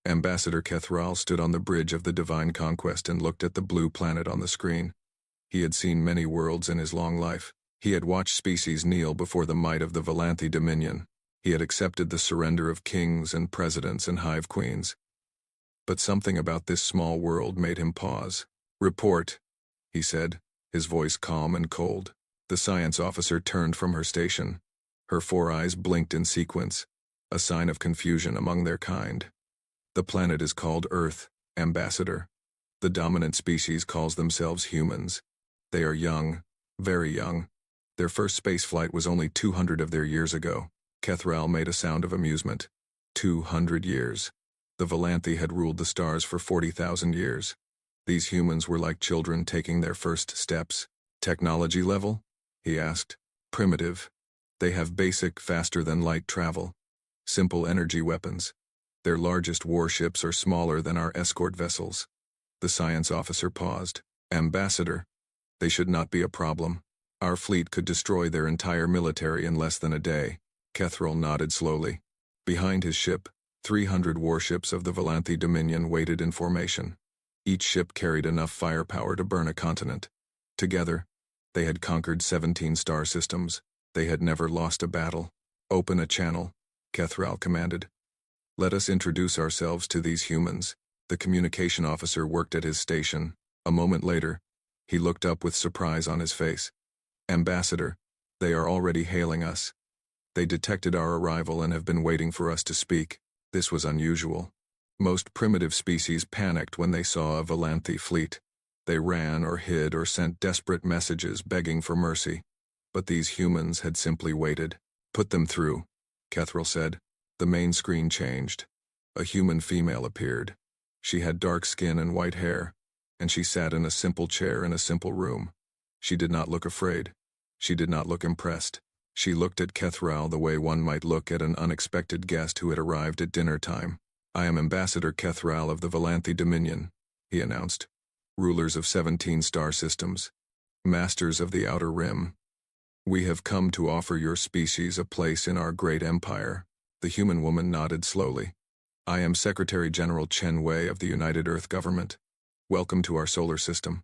Ambassador Kethral stood on the bridge of the Divine Conquest and looked at the blue planet on the screen. He had seen many worlds in his long life. He had watched species kneel before the might of the Volanthi Dominion. He had accepted the surrender of kings and presidents and hive queens. But something about this small world made him pause. "Report," he said, his voice calm and cold. The science officer turned from her station. Her 4 eyes blinked in sequence, a sign of confusion among their kind. "The planet is called Earth, Ambassador. The dominant species calls themselves humans. They are young, very young. Their first spaceflight was only 200 of their years ago." Kethral made a sound of amusement. 200 years. The Volanthi had ruled the stars for 40,000 years. These humans were like children taking their first steps. "Technology level?" he asked. "Primitive. They have basic, faster-than-light travel. Simple energy weapons. Their largest warships are smaller than our escort vessels." The science officer paused. "Ambassador, they should not be a problem. Our fleet could destroy their entire military in less than a day." Kethral nodded slowly. Behind his ship, 300 warships of the Volanthi Dominion waited in formation. Each ship carried enough firepower to burn a continent. Together, they had conquered 17 star systems. They had never lost a battle. "Open a channel," Kethral commanded. "Let us introduce ourselves to these humans." The communication officer worked at his station. A moment later, he looked up with surprise on his face. "Ambassador, they are already hailing us. They detected our arrival and have been waiting for us to speak." This was unusual. Most primitive species panicked when they saw a Volanthi fleet. They ran or hid or sent desperate messages begging for mercy. But these humans had simply waited. "Put them through," Kethral said. The main screen changed. A human female appeared. She had dark skin and white hair, and she sat in a simple chair in a simple room. She did not look afraid. She did not look impressed. She looked at Kethral the way one might look at an unexpected guest who had arrived at dinner time. "I am Ambassador Kethral of the Volanthi Dominion," he announced. "Rulers of 17 star systems. Masters of the Outer Rim. We have come to offer your species a place in our great empire." The human woman nodded slowly. "I am Secretary General Chen Wei of the United Earth Government. Welcome to our solar system.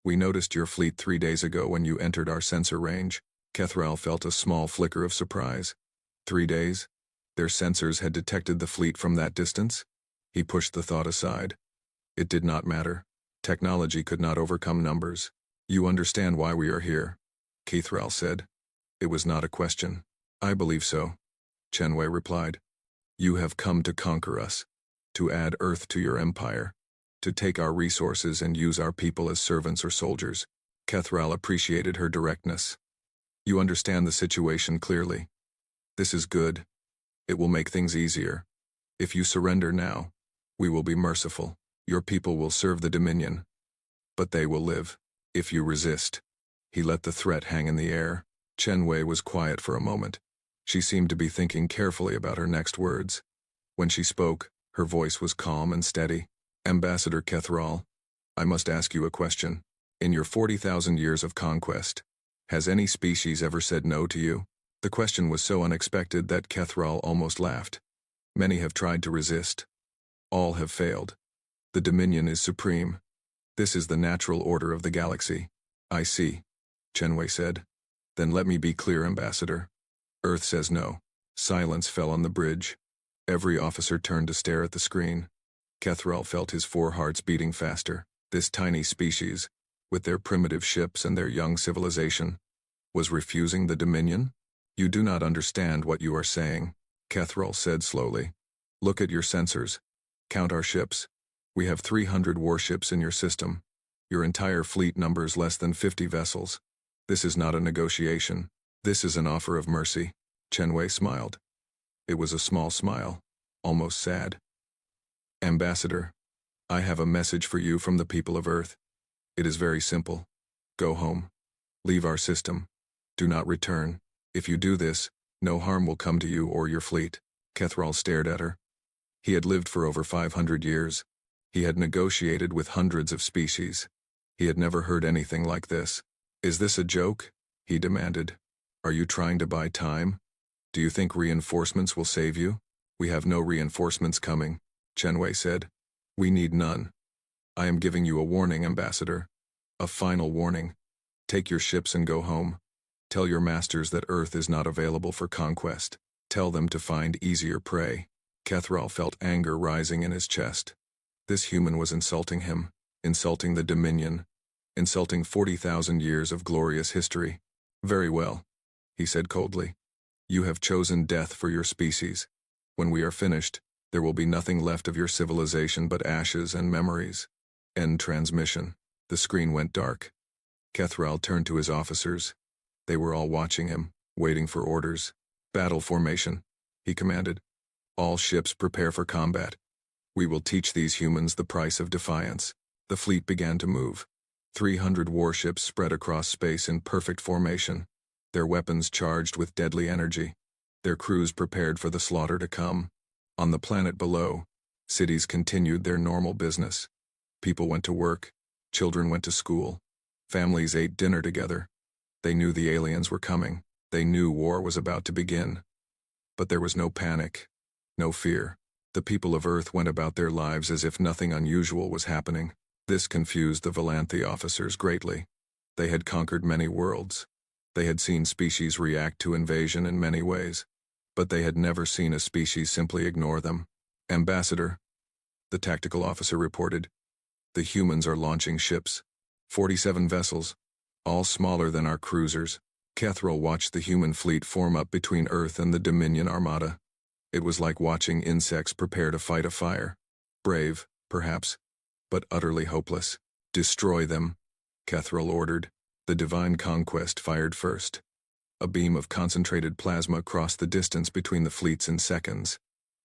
We noticed your fleet 3 days ago when you entered our sensor range." Kethral felt a small flicker of surprise. 3 days? Their sensors had detected the fleet from that distance? He pushed the thought aside. It did not matter. Technology could not overcome numbers. "You understand why we are here," Kethral said. It was not a question. "I believe so," Chen Wei replied. "You have come to conquer us, to add Earth to your empire, to take our resources and use our people as servants or soldiers." Kethral appreciated her directness. "You understand the situation clearly. This is good. It will make things easier. If you surrender now, we will be merciful. Your people will serve the Dominion, but they will live. If you resist." He let the threat hang in the air. Chen Wei was quiet for a moment. She seemed to be thinking carefully about her next words. When she spoke, her voice was calm and steady. "Ambassador Kethral, I must ask you a question. In your 40,000 years of conquest, has any species ever said no to you?" The question was so unexpected that Kethral almost laughed. "Many have tried to resist. All have failed. The Dominion is supreme. This is the natural order of the galaxy." "I see," Chen Wei said. "Then let me be clear, Ambassador. Earth says no." Silence fell on the bridge. Every officer turned to stare at the screen. Kethral felt his 4 hearts beating faster. This tiny species, with their primitive ships and their young civilization, was refusing the Dominion? "You do not understand what you are saying," Kethral said slowly. "Look at your sensors. Count our ships. We have 300 warships in your system. Your entire fleet numbers less than 50 vessels. This is not a negotiation. This is an offer of mercy." Chen Wei smiled. It was a small smile, almost sad. "Ambassador, I have a message for you from the people of Earth. It is very simple. Go home. Leave our system. Do not return. If you do this, no harm will come to you or your fleet." Kethral stared at her. He had lived for over 500 years. He had negotiated with hundreds of species. He had never heard anything like this. "Is this a joke?" he demanded. "Are you trying to buy time? Do you think reinforcements will save you? We have no reinforcements coming. Chen Wei said. We need none. I am giving you a warning, Ambassador. A final warning. Take your ships and go home. Tell your masters that Earth is not available for conquest. Tell them to find easier prey. Kethral felt anger rising in his chest. This human was insulting him, insulting the Dominion, insulting 40,000 years of glorious history. Very well, he said coldly. You have chosen death for your species. When we are finished, there will be nothing left of your civilization but ashes and memories. End transmission. The screen went dark. Kethral turned to his officers. They were all watching him, waiting for orders. Battle formation, he commanded. All ships prepare for combat. We will teach these humans the price of defiance. The fleet began to move. 300 warships spread across space in perfect formation, their weapons charged with deadly energy, their crews prepared for the slaughter to come. On the planet below, cities continued their normal business. People went to work, children went to school, families ate dinner together. They knew the aliens were coming. They knew war was about to begin. But there was no panic, no fear. The people of Earth went about their lives as if nothing unusual was happening. This confused the Volanthi officers greatly. They had conquered many worlds. They had seen species react to invasion in many ways. But they had never seen a species simply ignore them. Ambassador, the tactical officer reported, the humans are launching ships. 47 vessels, all smaller than our cruisers. Kethral watched the human fleet form up between Earth and the Dominion Armada. It was like watching insects prepare to fight a fire. Brave, perhaps, but utterly hopeless. Destroy them, Kethral ordered. The Divine Conquest fired first. A beam of concentrated plasma crossed the distance between the fleets in seconds.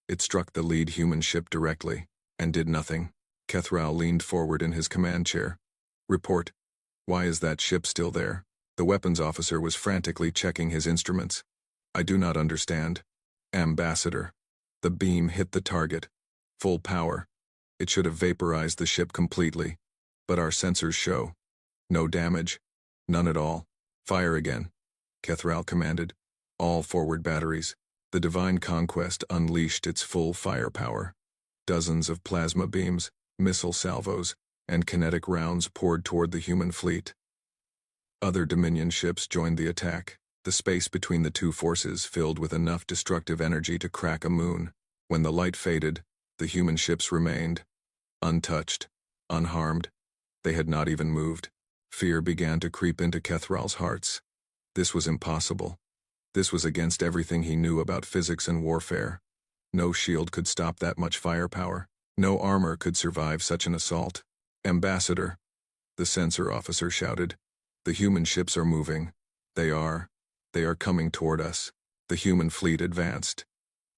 It struck the lead human ship directly, and did nothing. Kethral leaned forward in his command chair. Report. Why is that ship still there? The weapons officer was frantically checking his instruments. I do not understand. Ambassador. The beam hit the target. Full power. It should have vaporized the ship completely. But our sensors show. No damage. None at all. Fire again, Kethral commanded. All forward batteries. The Divine Conquest unleashed its full firepower. Dozens of plasma beams, missile salvos, and kinetic rounds poured toward the human fleet. Other Dominion ships joined the attack. The space between the two forces filled with enough destructive energy to crack a moon. When the light faded, the human ships remained. Untouched, unharmed. They had not even moved. Fear began to creep into Kethral's hearts. This was impossible. This was against everything he knew about physics and warfare. No shield could stop that much firepower. No armor could survive such an assault. Ambassador, the sensor officer shouted. The human ships are moving. They are coming toward us. The human fleet advanced.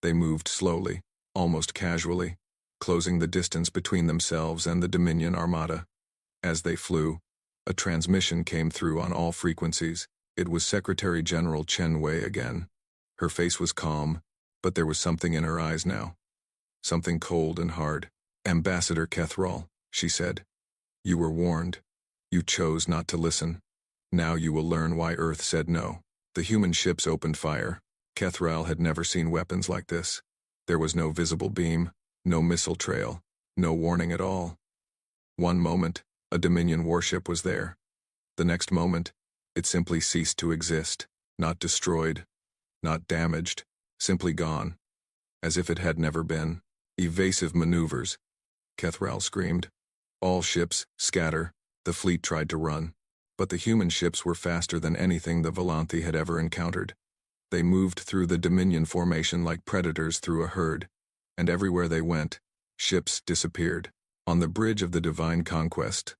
They moved slowly, almost casually, closing the distance between themselves and the Dominion Armada. As they flew, a transmission came through on all frequencies. It was Secretary General Chen Wei again. Her face was calm, but there was something in her eyes now. Something cold and hard. Ambassador Kethral, she said. You were warned. You chose not to listen. Now you will learn why Earth said no. The human ships opened fire. Kethral had never seen weapons like this. There was no visible beam, no missile trail, no warning at all. One moment, a Dominion warship was there. The next moment, it simply ceased to exist, not destroyed, not damaged, simply gone, as if it had never been. Evasive maneuvers, Kethral screamed. All ships, scatter. The fleet tried to run. But the human ships were faster than anything the Volanthi had ever encountered. They moved through the Dominion formation like predators through a herd, and everywhere they went, ships disappeared. On the bridge of the Divine Conquest,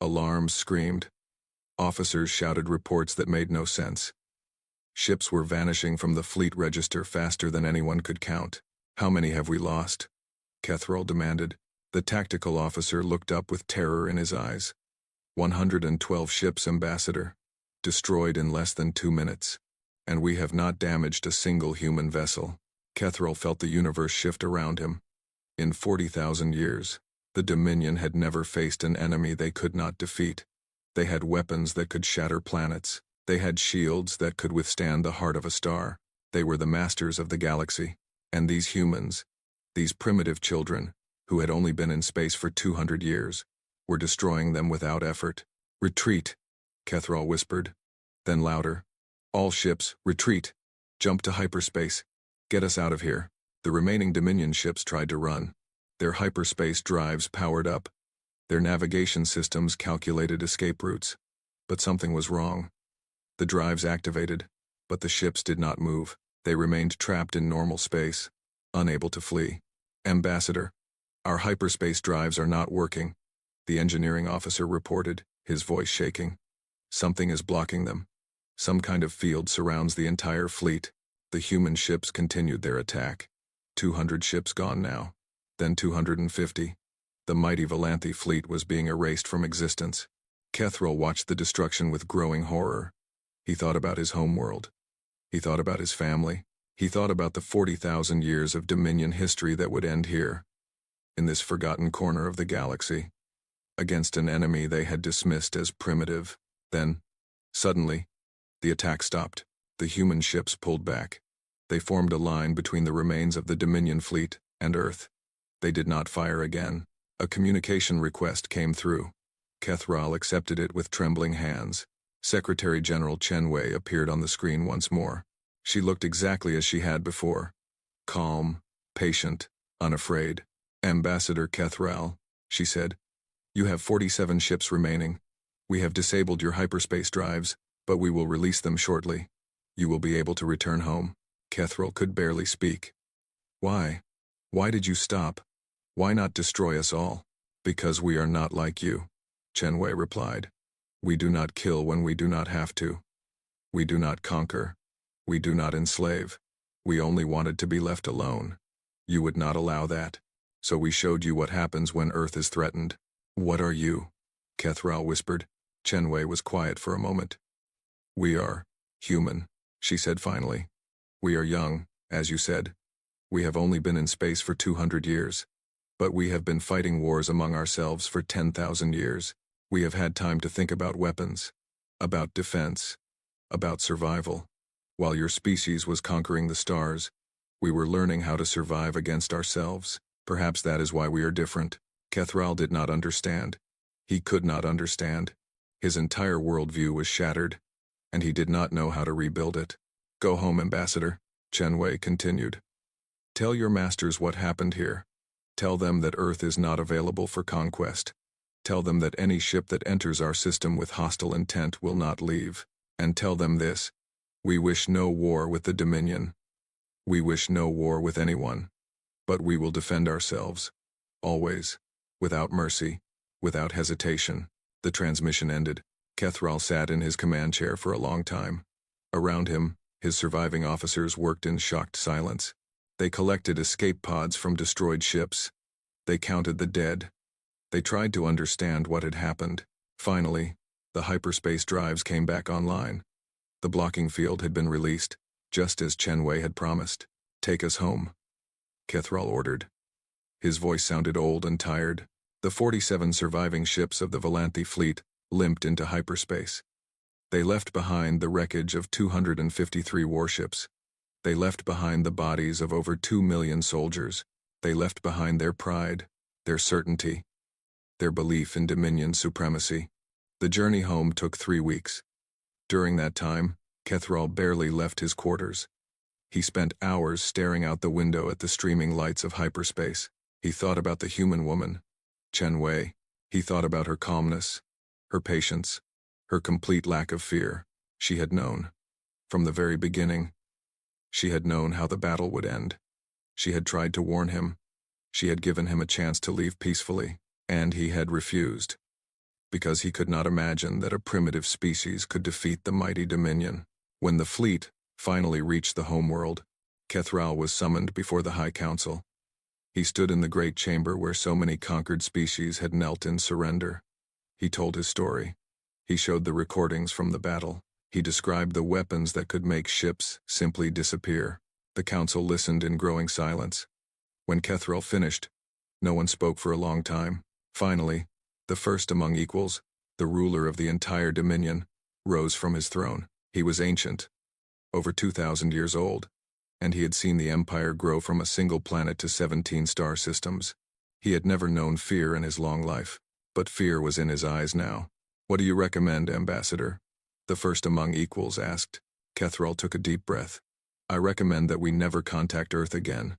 alarms screamed. Officers shouted reports that made no sense. Ships were vanishing from the fleet register faster than anyone could count. How many have we lost? Kethral demanded. The tactical officer looked up with terror in his eyes. 112 ships, Ambassador. Destroyed in less than 2 minutes. And we have not damaged a single human vessel. Kethral felt the universe shift around him. In 40,000 years, the Dominion had never faced an enemy they could not defeat. They had weapons that could shatter planets. They had shields that could withstand the heart of a star. They were the masters of the galaxy. And these humans, these primitive children, who had only been in space for 200 years, were destroying them without effort. "Retreat," Kethral whispered. Then louder. "All ships, retreat. Jump to hyperspace. Get us out of here." The remaining Dominion ships tried to run. Their hyperspace drives powered up. Their navigation systems calculated escape routes. But something was wrong. The drives activated, but the ships did not move. They remained trapped in normal space, unable to flee. "Ambassador, our hyperspace drives are not working," the engineering officer reported, his voice shaking. "Something is blocking them. Some kind of field surrounds the entire fleet." The human ships continued their attack. 200 ships gone now. Then 250. The mighty Valanthi fleet was being erased from existence. Kethral watched the destruction with growing horror. He thought about his homeworld. He thought about his family. He thought about the 40,000 years of Dominion history that would end here, in this forgotten corner of the galaxy, against an enemy they had dismissed as primitive. Then, suddenly, the attack stopped. The human ships pulled back. They formed a line between the remains of the Dominion fleet and Earth. They did not fire again. A communication request came through. Kethral accepted it with trembling hands. Secretary General Chen Wei appeared on the screen once more. She looked exactly as she had before. Calm, patient, unafraid. "Ambassador Kethral," she said, "you have 47 ships remaining. We have disabled your hyperspace drives, but we will release them shortly. You will be able to return home." Kethral could barely speak. "Why? Why did you stop? Why not destroy us all?" "Because we are not like you," Chen Wei replied. "We do not kill when we do not have to. We do not conquer. We do not enslave. We only wanted to be left alone. You would not allow that. So we showed you what happens when Earth is threatened." "What are you?" Kethral whispered. Chen Wei was quiet for a moment. "We are human," she said finally. "We are young, as you said. We have only been in space for 200 years. But we have been fighting wars among ourselves for 10,000 years. We have had time to think about weapons, about defense, about survival. While your species was conquering the stars, we were learning how to survive against ourselves. Perhaps that is why we are different." Kethral did not understand. He could not understand. His entire worldview was shattered, and he did not know how to rebuild it. "Go home, Ambassador," Chen Wei continued. "Tell your masters what happened here. Tell them that Earth is not available for conquest. Tell them that any ship that enters our system with hostile intent will not leave. And tell them this: we wish no war with the Dominion. We wish no war with anyone. But we will defend ourselves. Always. Without mercy. Without hesitation." The transmission ended. Kethral sat in his command chair for a long time. Around him, his surviving officers worked in shocked silence. They collected escape pods from destroyed ships. They counted the dead. They tried to understand what had happened. Finally, the hyperspace drives came back online. The blocking field had been released, just as Chen Wei had promised. "Take us home," Kethral ordered. His voice sounded old and tired. The 47 surviving ships of the Valanthi fleet limped into hyperspace. They left behind the wreckage of 253 warships. They left behind the bodies of over 2 million soldiers. They left behind their pride, their certainty, their belief in Dominion supremacy. The journey home took 3 weeks. During that time, Kethral barely left his quarters. He spent hours staring out the window at the streaming lights of hyperspace. He thought about the human woman, Chen Wei. He thought about her calmness, her patience, her complete lack of fear. She had known. From the very beginning, she had known how the battle would end. She had tried to warn him. She had given him a chance to leave peacefully, and he had refused, because he could not imagine that a primitive species could defeat the mighty Dominion. When the fleet finally reached the homeworld, Kethral was summoned before the High Council. He stood in the great chamber where so many conquered species had knelt in surrender. He told his story. He showed the recordings from the battle. He described the weapons that could make ships simply disappear. The council listened in growing silence. When Kethral finished, no one spoke for a long time. Finally, the first among equals, the ruler of the entire Dominion, rose from his throne. He was ancient, over 2,000 years old, and he had seen the empire grow from a single planet to 17 star systems. He had never known fear in his long life, but fear was in his eyes now. "What do you recommend, Ambassador?" the first among equals asked. Kethrall took a deep breath. "I recommend that we never contact Earth again.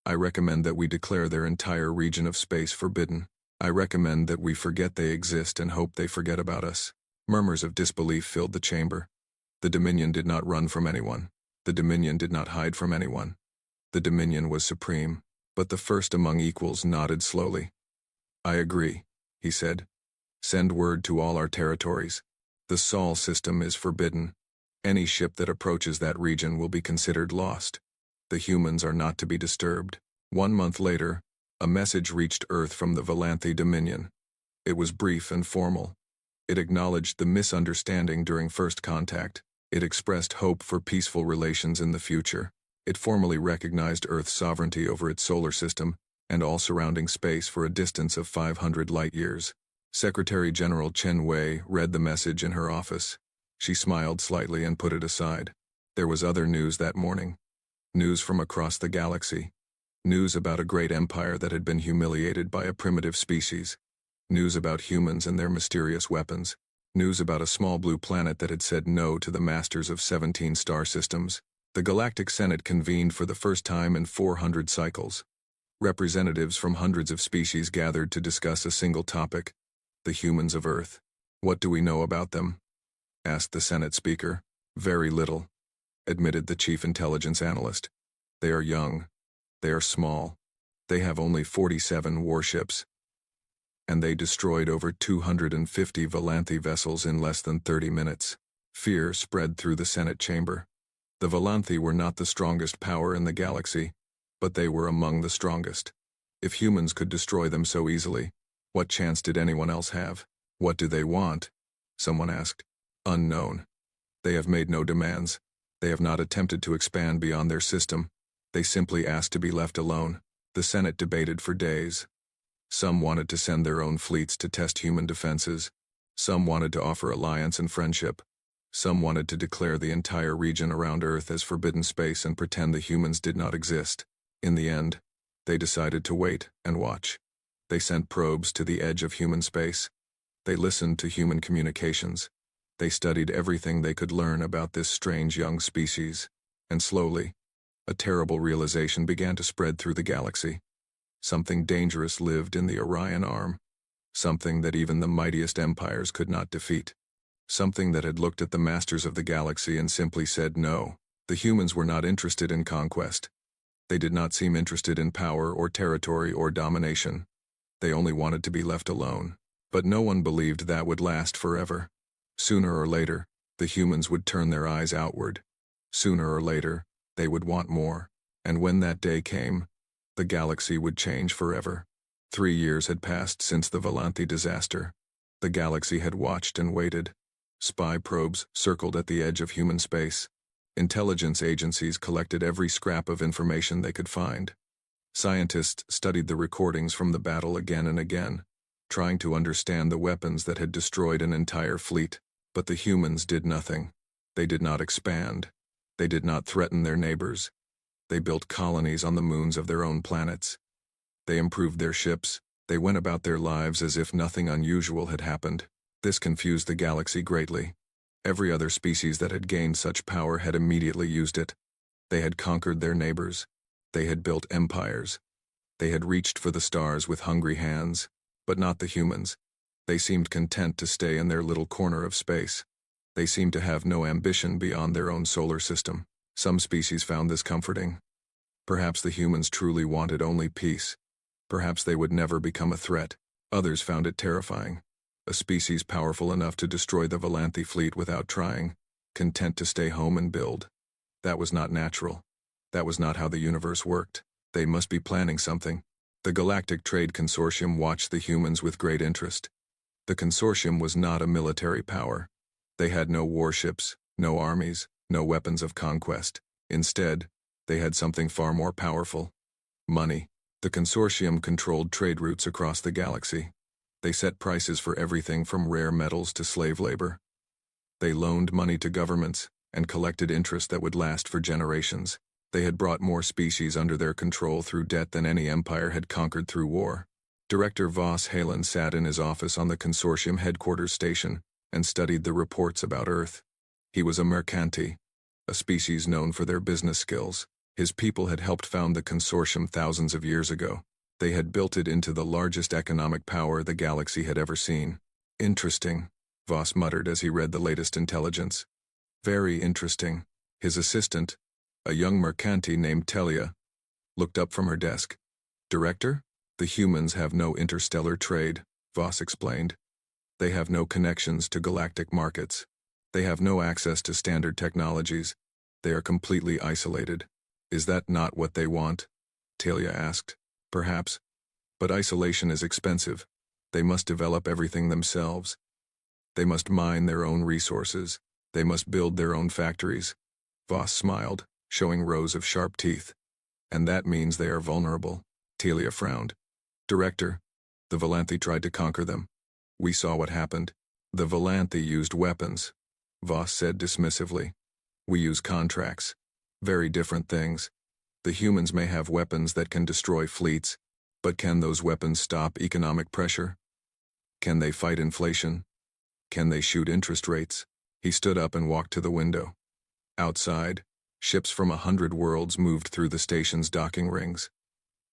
I recommend that we declare their entire region of space forbidden. I recommend that we forget they exist and hope they forget about us." Murmurs of disbelief filled the chamber. The Dominion did not run from anyone. The Dominion did not hide from anyone. The Dominion was supreme, but the first among equals nodded slowly. "I agree," he said. "Send word to all our territories. The Sol system is forbidden. Any ship that approaches that region will be considered lost. The humans are not to be disturbed." 1 month later, a message reached Earth from the Valanthi Dominion. It was brief and formal. It acknowledged the misunderstanding during first contact. It expressed hope for peaceful relations in the future. It formally recognized Earth's sovereignty over its solar system and all surrounding space for a distance of 500 light-years. Secretary General Chen Wei read the message in her office. She smiled slightly and put it aside. There was other news that morning. News from across the galaxy. News about a great empire that had been humiliated by a primitive species. News about humans and their mysterious weapons. News about a small blue planet that had said no to the masters of 17 star systems. The Galactic Senate convened for the first time in 400 cycles. Representatives from hundreds of species gathered to discuss a single topic: the humans of Earth. "What do we know about them?" asked the Senate Speaker. "Very little," admitted the chief intelligence analyst. "They are young. They are small. They have only 47 warships. And they destroyed over 250 Valanthi vessels in less than 30 minutes. Fear spread through the Senate chamber. The Valanthi were not the strongest power in the galaxy, but they were among the strongest. If humans could destroy them so easily, what chance did anyone else have? "What do they want?" someone asked. "Unknown. They have made no demands. They have not attempted to expand beyond their system. They simply asked to be left alone." The Senate debated for days. Some wanted to send their own fleets to test human defenses. Some wanted to offer alliance and friendship. Some wanted to declare the entire region around Earth as forbidden space and pretend the humans did not exist. In the end, they decided to wait and watch. They sent probes to the edge of human space. They listened to human communications. They studied everything they could learn about this strange young species. And slowly, a terrible realization began to spread through the galaxy. Something dangerous lived in the Orion Arm. Something that even the mightiest empires could not defeat. Something that had looked at the masters of the galaxy and simply said no. The humans were not interested in conquest. They did not seem interested in power or territory or domination. They only wanted to be left alone. But no one believed that would last forever. Sooner or later, the humans would turn their eyes outward. Sooner or later, they would want more. And when that day came, the galaxy would change forever. 3 years had passed since the Valanthi disaster. The galaxy had watched and waited. Spy probes circled at the edge of human space. Intelligence agencies collected every scrap of information they could find. Scientists studied the recordings from the battle again and again, trying to understand the weapons that had destroyed an entire fleet. But the humans did nothing. They did not expand. They did not threaten their neighbors. They built colonies on the moons of their own planets. They improved their ships. They went about their lives as if nothing unusual had happened. This confused the galaxy greatly. Every other species that had gained such power had immediately used it. They had conquered their neighbors. They had built empires. They had reached for the stars with hungry hands, but not the humans. They seemed content to stay in their little corner of space. They seemed to have no ambition beyond their own solar system. Some species found this comforting. Perhaps the humans truly wanted only peace. Perhaps they would never become a threat. Others found it terrifying. A species powerful enough to destroy the Valanthi fleet without trying, content to stay home and build. That was not natural. That was not how the universe worked. They must be planning something. The Galactic Trade Consortium watched the humans with great interest. The consortium was not a military power. They had no warships, no armies, no weapons of conquest. Instead, they had something far more powerful: money. The consortium controlled trade routes across the galaxy. They set prices for everything from rare metals to slave labor. They loaned money to governments and collected interest that would last for generations. They had brought more species under their control through debt than any empire had conquered through war. Director Voss Halen sat in his office on the consortium headquarters station and studied the reports about Earth. He was a mercanti, a species known for their business skills. His people had helped found the consortium thousands of years ago. They had built it into the largest economic power the galaxy had ever seen. Interesting, Voss muttered as he read the latest intelligence. Very interesting. His assistant, a young mercanti named Telia, looked up from her desk. Director? The humans have no interstellar trade, Voss explained. They have no connections to galactic markets. They have no access to standard technologies. They are completely isolated. Is that not what they want? Talia asked. Perhaps. But isolation is expensive. They must develop everything themselves. They must mine their own resources. They must build their own factories. Voss smiled, showing rows of sharp teeth. And that means they are vulnerable. Talia frowned. Director, the Volanthi tried to conquer them. We saw what happened. The Volanthi used weapons, Voss said dismissively. We use contracts. Very different things. The humans may have weapons that can destroy fleets, but can those weapons stop economic pressure? Can they fight inflation? Can they shoot interest rates? He stood up and walked to the window. Outside, ships from 100 worlds moved through the station's docking rings.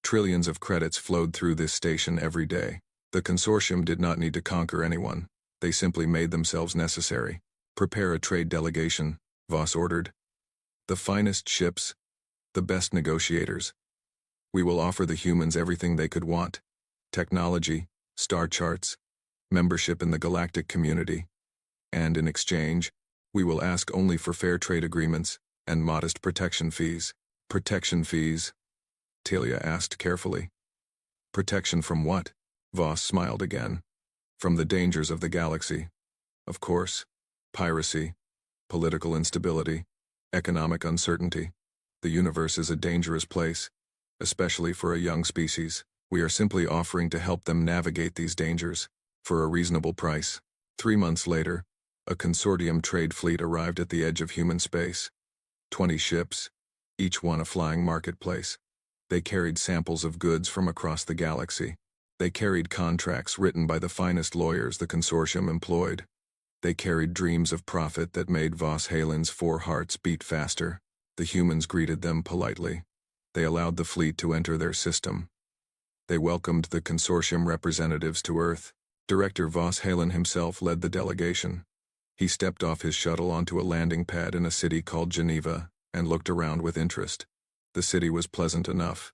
Trillions of credits flowed through this station every day. The consortium did not need to conquer anyone. They simply made themselves necessary. Prepare a trade delegation, Voss ordered. The finest ships, the best negotiators. We will offer the humans everything they could want. Technology, star charts, membership in the galactic community. And in exchange, we will ask only for fair trade agreements and modest protection fees. Protection fees? Talia asked carefully. Protection from what? Voss smiled again. From the dangers of the galaxy. Of course. Piracy, political instability, economic uncertainty. The universe is a dangerous place, especially for a young species. We are simply offering to help them navigate these dangers, for a reasonable price. 3 months later, a consortium trade fleet arrived at the edge of human space. 20 ships, each one a flying marketplace. They carried samples of goods from across the galaxy. They carried contracts written by the finest lawyers the consortium employed. They carried dreams of profit that made Voss Halen's 4 hearts beat faster. The humans greeted them politely. They allowed the fleet to enter their system. They welcomed the consortium representatives to Earth. Director Voss Halen himself led the delegation. He stepped off his shuttle onto a landing pad in a city called Geneva and looked around with interest. The city was pleasant enough.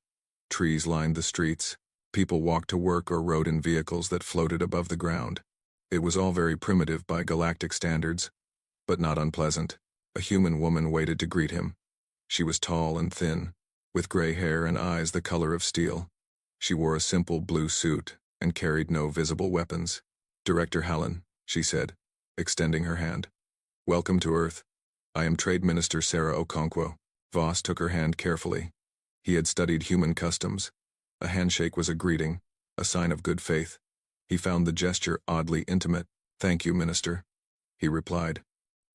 Trees lined the streets. People walked to work or rode in vehicles that floated above the ground. It was all very primitive by galactic standards, but not unpleasant. A human woman waited to greet him. She was tall and thin, with gray hair and eyes the color of steel. She wore a simple blue suit and carried no visible weapons. Director Halen, she said, extending her hand. Welcome to Earth. I am Trade Minister Sarah Okonkwo. Voss took her hand carefully. He had studied human customs. A handshake was a greeting, a sign of good faith. He found the gesture oddly intimate. Thank you, Minister, he replied.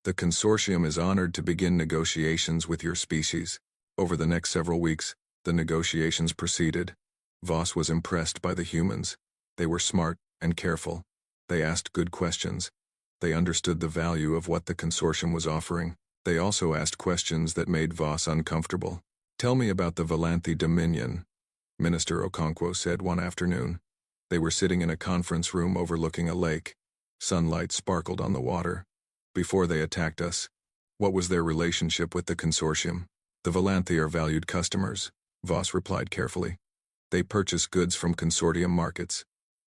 The consortium is honored to begin negotiations with your species. Over the next several weeks, the negotiations proceeded. Voss was impressed by the humans. They were smart and careful. They asked good questions. They understood the value of what the consortium was offering. They also asked questions that made Voss uncomfortable. Tell me about the Volanthi Dominion, Minister Okonkwo said one afternoon. They were sitting in a conference room overlooking a lake. Sunlight sparkled on the water. Before they attacked us, what was their relationship with the consortium? The Volanthi are valued customers, Voss replied carefully. They purchase goods from consortium markets.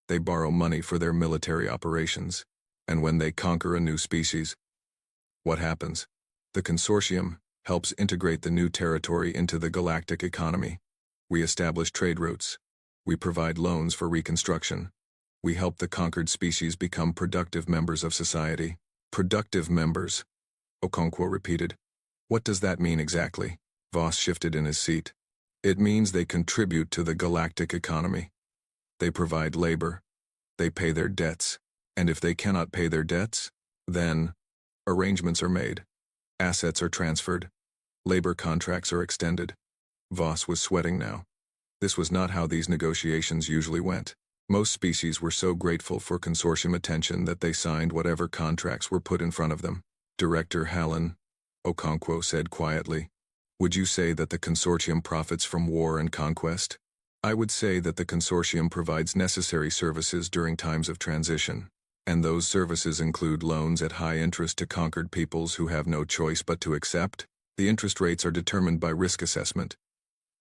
They borrow money for their military operations. And when they conquer a new species, what happens? The consortium helps integrate the new territory into the galactic economy. We establish trade routes. We provide loans for reconstruction. We help the conquered species become productive members of society. Productive members, Okonkwo repeated. What does that mean exactly? Voss shifted in his seat. It means they contribute to the galactic economy. They provide labor. They pay their debts. And if they cannot pay their debts, then arrangements are made. Assets are transferred. Labor contracts are extended. Voss was sweating now. This was not how these negotiations usually went. Most species were so grateful for consortium attention that they signed whatever contracts were put in front of them. Director Hallen, Okonkwo said quietly, would you say that the consortium profits from war and conquest? I would say that the consortium provides necessary services during times of transition, and those services include loans at high interest to conquered peoples who have no choice but to accept. The interest rates are determined by risk assessment.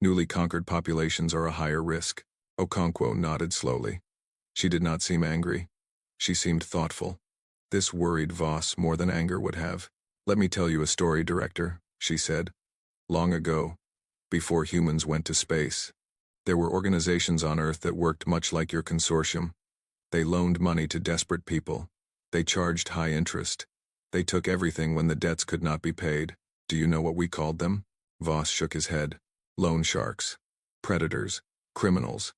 Newly conquered populations are a higher risk. Okonkwo nodded slowly. She did not seem angry. She seemed thoughtful. This worried Voss more than anger would have. Let me tell you a story, Director, she said. Long ago, before humans went to space, there were organizations on Earth that worked much like your consortium. They loaned money to desperate people. They charged high interest. They took everything when the debts could not be paid. Do you know what we called them? Voss shook his head. Loan sharks. Predators. Criminals.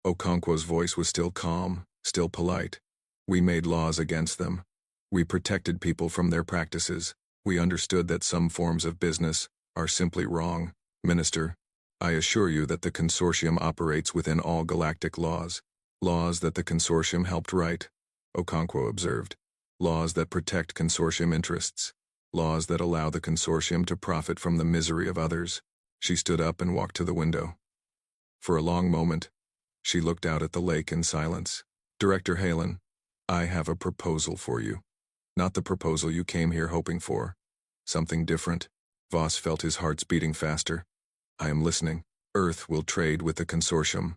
Okonkwo's voice was still calm, still polite. We made laws against them. We protected people from their practices. We understood that some forms of business are simply wrong. Minister, I assure you that the consortium operates within all galactic laws. Laws that the consortium helped write, Okonkwo observed. Laws that protect consortium interests. Laws that allow the consortium to profit from the misery of others. She stood up and walked to the window. For a long moment, she looked out at the lake in silence. Director Halen, I have a proposal for you. Not the proposal you came here hoping for. Something different. Voss felt his hearts beating faster. I am listening. Earth will trade with the consortium.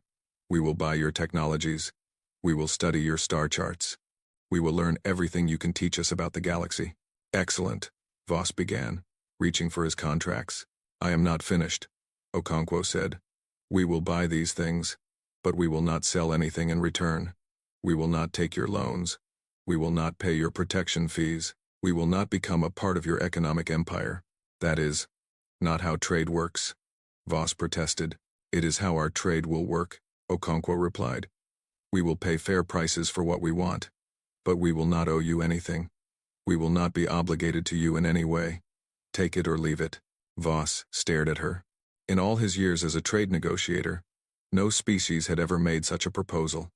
We will buy your technologies. We will study your star charts. We will learn everything you can teach us about the galaxy. Excellent, Voss began, reaching for his contracts. I am not finished, Okonkwo said. We will buy these things, but we will not sell anything in return. We will not take your loans. We will not pay your protection fees. We will not become a part of your economic empire. That is not how trade works, Voss protested. It is how our trade will work, Okonkwo replied. We will pay fair prices for what we want, but we will not owe you anything. We will not be obligated to you in any way. Take it or leave it. Voss stared at her. In all his years as a trade negotiator, no species had ever made such a proposal.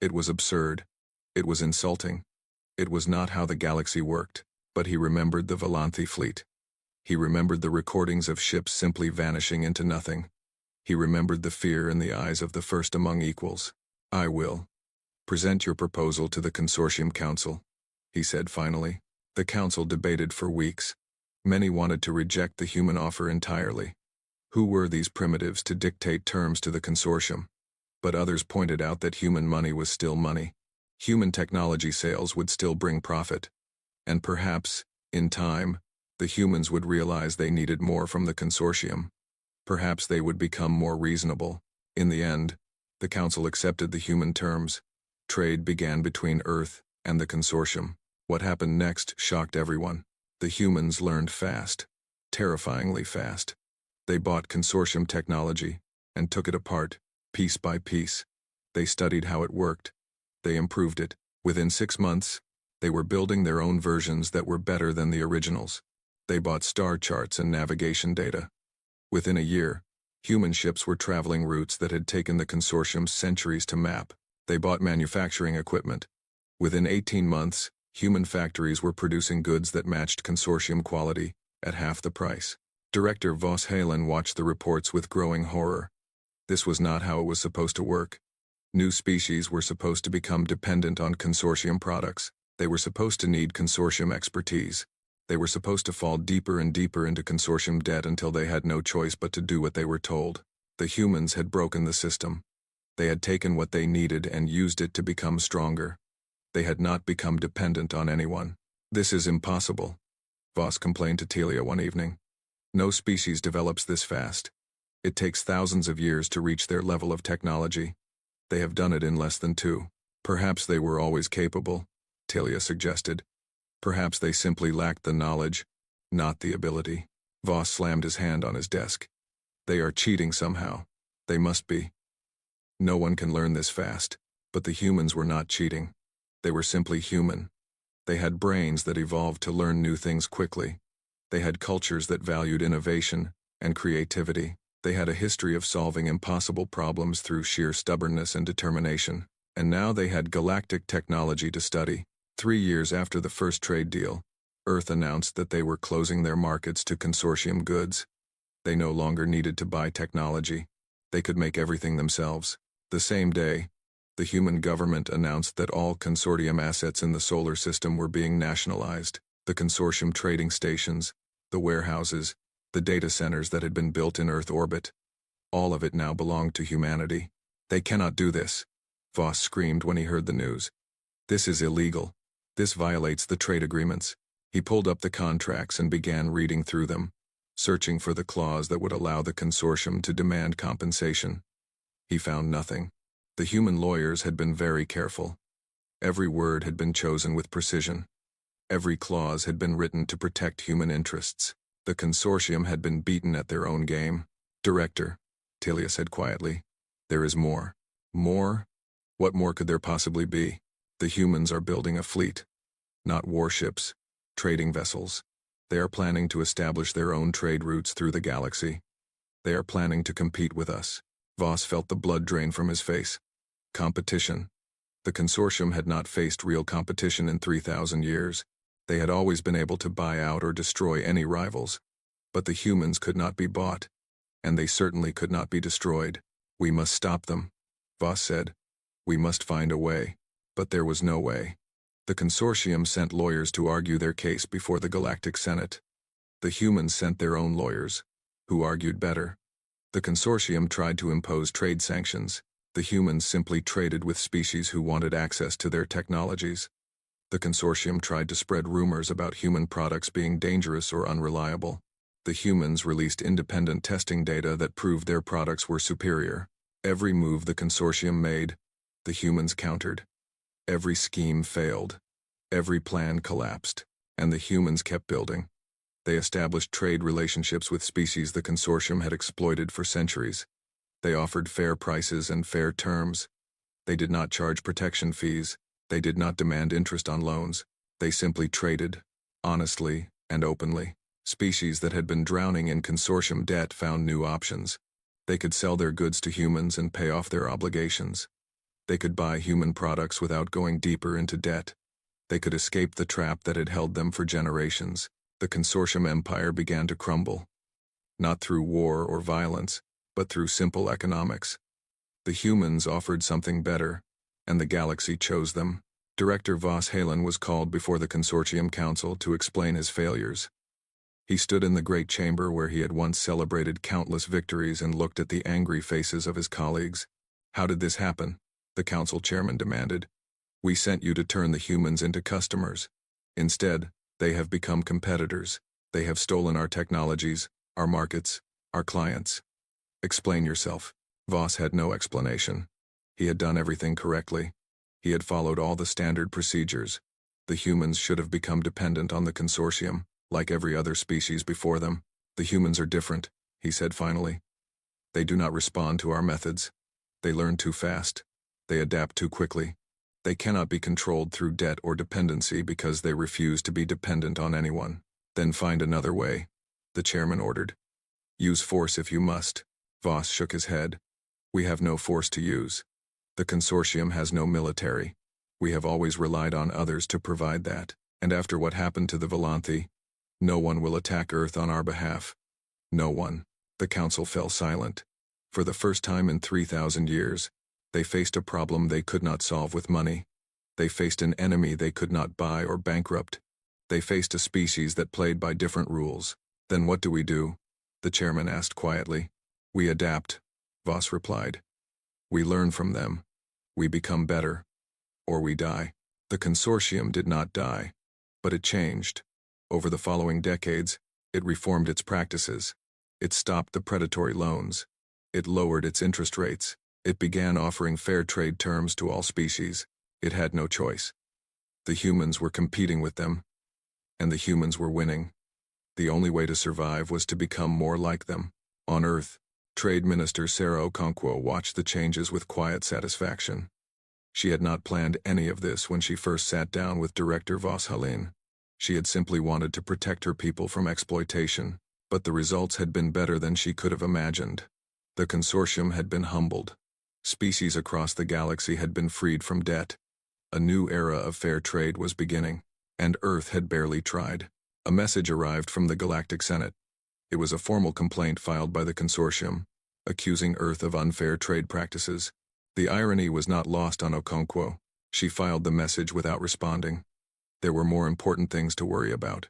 It was absurd. It was insulting. It was not how the galaxy worked, but he remembered the Volanthi fleet. He remembered the recordings of ships simply vanishing into nothing. He remembered the fear in the eyes of the first among equals. I will present your proposal to the Consortium Council, he said finally. The council debated for weeks. Many wanted to reject the human offer entirely. Who were these primitives to dictate terms to the consortium? But others pointed out that human money was still money. Human technology sales would still bring profit. And perhaps, in time, the humans would realize they needed more from the consortium. Perhaps they would become more reasonable. In the end, the council accepted the human terms. Trade began between Earth and the consortium. What happened next shocked everyone. The humans learned fast, terrifyingly fast. They bought consortium technology and took it apart, piece by piece. They studied how it worked. They improved it. Within 6 months, they were building their own versions that were better than the originals. They bought star charts and navigation data. Within a year, human ships were traveling routes that had taken the consortium centuries to map. They bought manufacturing equipment. Within 18 months, human factories were producing goods that matched consortium quality at half the price. Director Voss Halen watched the reports with growing horror. This was not how it was supposed to work. New species were supposed to become dependent on consortium products. They were supposed to need consortium expertise. They were supposed to fall deeper and deeper into consortium debt until they had no choice but to do what they were told. The humans had broken the system. They had taken what they needed and used it to become stronger. They had not become dependent on anyone. This is impossible, Voss complained to Telia one evening. No species develops this fast. It takes thousands of years to reach their level of technology. They have done it in less than 2. Perhaps they were always capable, Telia suggested. Perhaps they simply lacked the knowledge, not the ability. Voss slammed his hand on his desk. They are cheating somehow. They must be. No one can learn this fast, but the humans were not cheating. They were simply human. They had brains that evolved to learn new things quickly. They had cultures that valued innovation and creativity. They had a history of solving impossible problems through sheer stubbornness and determination. And now they had galactic technology to study. 3 years after the first trade deal, Earth announced that they were closing their markets to consortium goods. They no longer needed to buy technology. They could make everything themselves. The same day, the human government announced that all consortium assets in the solar system were being nationalized. The consortium trading stations, the warehouses, the data centers that had been built in Earth orbit. All of it now belonged to humanity. They cannot do this, Voss screamed when he heard the news. This is illegal. This violates the trade agreements. He pulled up the contracts and began reading through them, searching for the clause that would allow the consortium to demand compensation. He found nothing. The human lawyers had been very careful. Every word had been chosen with precision. Every clause had been written to protect human interests. The consortium had been beaten at their own game. Director, Tilia said quietly, there is more. More? What more could there possibly be? The humans are building a fleet. Not warships, trading vessels. They are planning to establish their own trade routes through the galaxy. They are planning to compete with us. Voss felt the blood drain from his face. Competition. The consortium had not faced real competition in 3,000 years. They had always been able to buy out or destroy any rivals. But the humans could not be bought. And they certainly could not be destroyed. We must stop them, Voss said. We must find a way. But there was no way. The consortium sent lawyers to argue their case before the Galactic Senate. The humans sent their own lawyers, who argued better. The consortium tried to impose trade sanctions. The humans simply traded with species who wanted access to their technologies. The consortium tried to spread rumors about human products being dangerous or unreliable. The humans released independent testing data that proved their products were superior. Every move the consortium made, the humans countered. Every scheme failed. Every plan collapsed. And the humans kept building. They established trade relationships with species the consortium had exploited for centuries. They offered fair prices and fair terms. They did not charge protection fees. They did not demand interest on loans. They simply traded, honestly and openly. Species that had been drowning in consortium debt found new options. They could sell their goods to humans and pay off their obligations. They could buy human products without going deeper into debt. They could escape the trap that had held them for generations. The consortium empire began to crumble. Not through war or violence, but through simple economics. The humans offered something better, and the galaxy chose them. Director Voss Halen was called before the consortium council to explain his failures. He stood in the great chamber where he had once celebrated countless victories and looked at the angry faces of his colleagues. How did this happen? The council chairman demanded. We sent you to turn the humans into customers. Instead, they have become competitors. They have stolen our technologies, our markets, our clients. Explain yourself. Voss had no explanation. He had done everything correctly. He had followed all the standard procedures. The humans should have become dependent on the consortium, like every other species before them. The humans are different, he said finally. They do not respond to our methods. They learn too fast. They adapt too quickly. They cannot be controlled through debt or dependency because they refuse to be dependent on anyone. Then find another way, the chairman ordered. Use force if you must. Voss shook his head. We have no force to use. The consortium has no military. We have always relied on others to provide that. And after what happened to the Volanthi, no one will attack Earth on our behalf. No one. The council fell silent. For the first time in 3,000 years, they faced a problem they could not solve with money. They faced an enemy they could not buy or bankrupt. They faced a species that played by different rules. Then what do we do? The chairman asked quietly. We adapt, Voss replied. We learn from them. We become better. Or we die. The consortium did not die, but it changed. Over the following decades, it reformed its practices. It stopped the predatory loans. It lowered its interest rates. It began offering fair trade terms to all species. It had no choice. The humans were competing with them, and the humans were winning. The only way to survive was to become more like them. On Earth, Trade Minister Sarah Okonkwo watched the changes with quiet satisfaction. She had not planned any of this when she first sat down with Director Voss Halen. She had simply wanted to protect her people from exploitation, but the results had been better than she could have imagined. The consortium had been humbled. Species across the galaxy had been freed from debt. A new era of fair trade was beginning, and Earth had barely tried. A message arrived from the Galactic Senate. It was a formal complaint filed by the consortium, accusing Earth of unfair trade practices. The irony was not lost on Okonkwo. She filed the message without responding. There were more important things to worry about.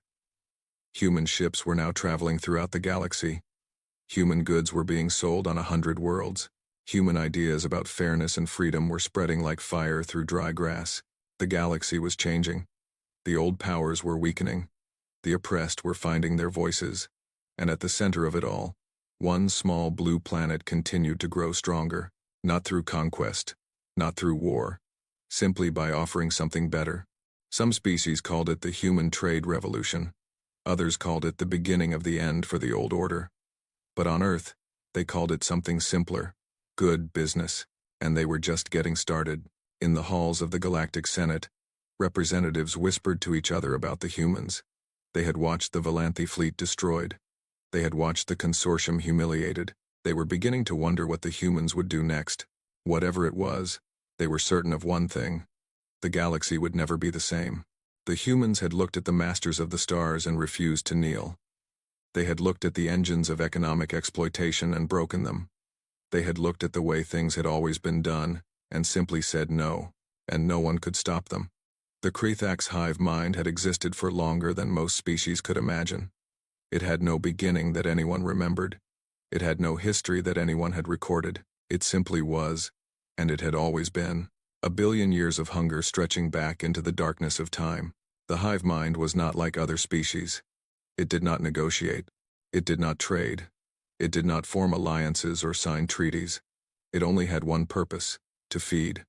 Human ships were now traveling throughout the galaxy. Human goods were being sold on 100 worlds. Human ideas about fairness and freedom were spreading like fire through dry grass. The galaxy was changing. The old powers were weakening. The oppressed were finding their voices. And at the center of it all, one small blue planet continued to grow stronger, not through conquest, not through war, simply by offering something better. Some species called it the human trade revolution. Others called it the beginning of the end for the old order. But on Earth, they called it something simpler: good business. And they were just getting started. In the halls of the Galactic Senate, representatives whispered to each other about the humans. They had watched the Valanthi fleet destroyed. They had watched the consortium humiliated. They were beginning to wonder what the humans would do next. Whatever it was, they were certain of one thing: the galaxy would never be the same. The humans had looked at the masters of the stars and refused to kneel. They had looked at the engines of economic exploitation and broken them. They had looked at the way things had always been done and simply said no, and no one could stop them. The Krethax hive mind had existed for longer than most species could imagine. It had no beginning that anyone remembered. It had no history that anyone had recorded. It simply was, and it had always been. A billion years of hunger stretching back into the darkness of time. The hive mind was not like other species. It did not negotiate. It did not trade. It did not form alliances or sign treaties. It only had one purpose: to feed.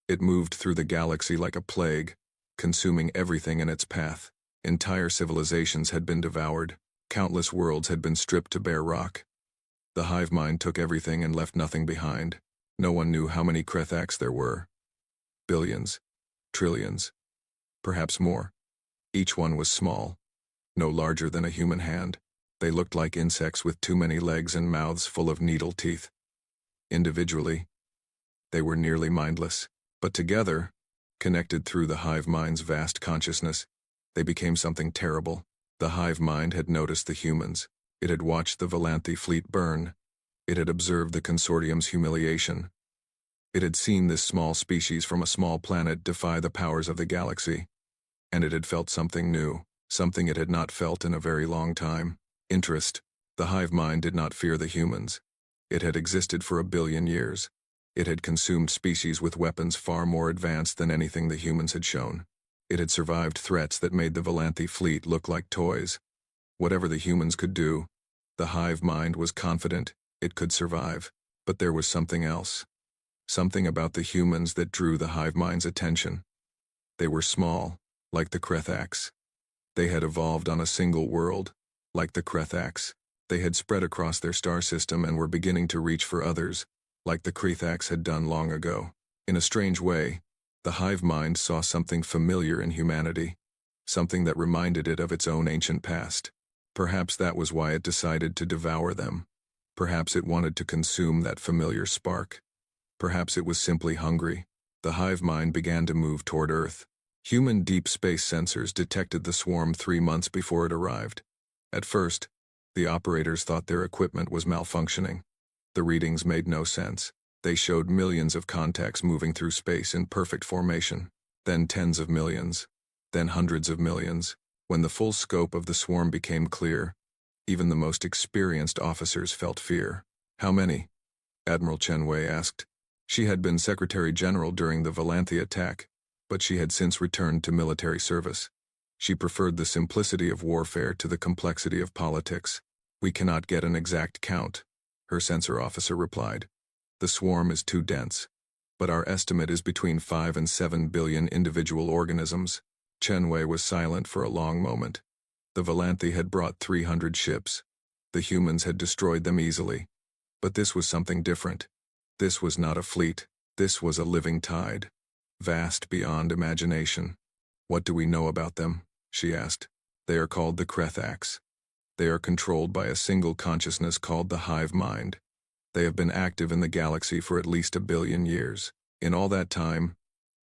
It moved through the galaxy like a plague, consuming everything in its path. Entire civilizations had been devoured. Countless worlds had been stripped to bare rock. The hive mind took everything and left nothing behind. No one knew how many Krethax there were. Billions. Trillions. Perhaps more. Each one was small, no larger than a human hand. They looked like insects with too many legs and mouths full of needle teeth. Individually, they were nearly mindless. But together, connected through the hive mind's vast consciousness, they became something terrible. The hive mind had noticed the humans. It had watched the Valanthi fleet burn. It had observed the consortium's humiliation. It had seen this small species from a small planet defy the powers of the galaxy. And it had felt something new, something it had not felt in a very long time: interest. The hive mind did not fear the humans. It had existed for 1 billion years. It had consumed species with weapons far more advanced than anything the humans had shown. It had survived threats that made the Valanthi fleet look like toys. Whatever the humans could do, the hive mind was confident it could survive. But there was something else. Something about the humans that drew the hive mind's attention. They were small, like the Krethax. They had evolved on a single world, like the Krethax. They had spread across their star system and were beginning to reach for others, like the Krethax had done long ago. In a strange way, the hive mind saw something familiar in humanity, something that reminded it of its own ancient past. Perhaps that was why it decided to devour them. Perhaps it wanted to consume that familiar spark. Perhaps it was simply hungry. The hive mind began to move toward Earth. Human deep space sensors detected the swarm 3 months before it arrived. At first, the operators thought their equipment was malfunctioning. The readings made no sense. They showed millions of contacts moving through space in perfect formation, then tens of millions, then hundreds of millions. When the full scope of the swarm became clear, even the most experienced officers felt fear. "How many?" Admiral Chenwei asked. She had been Secretary General during the Valanthi attack, but she had since returned to military service. She preferred the simplicity of warfare to the complexity of politics. "We cannot get an exact count," her sensor officer replied. "The swarm is too dense, but our estimate is between 5 and 7 billion individual organisms." Chenwei was silent for a long moment. The Valanthi had brought 300 ships. The humans had destroyed them easily. But this was something different. This was not a fleet. This was a living tide, vast beyond imagination. "What do we know about them?" she asked. "They are called the Krethax. They are controlled by a single consciousness called the hive mind. They have been active in the galaxy for at least 1 billion years. In all that time,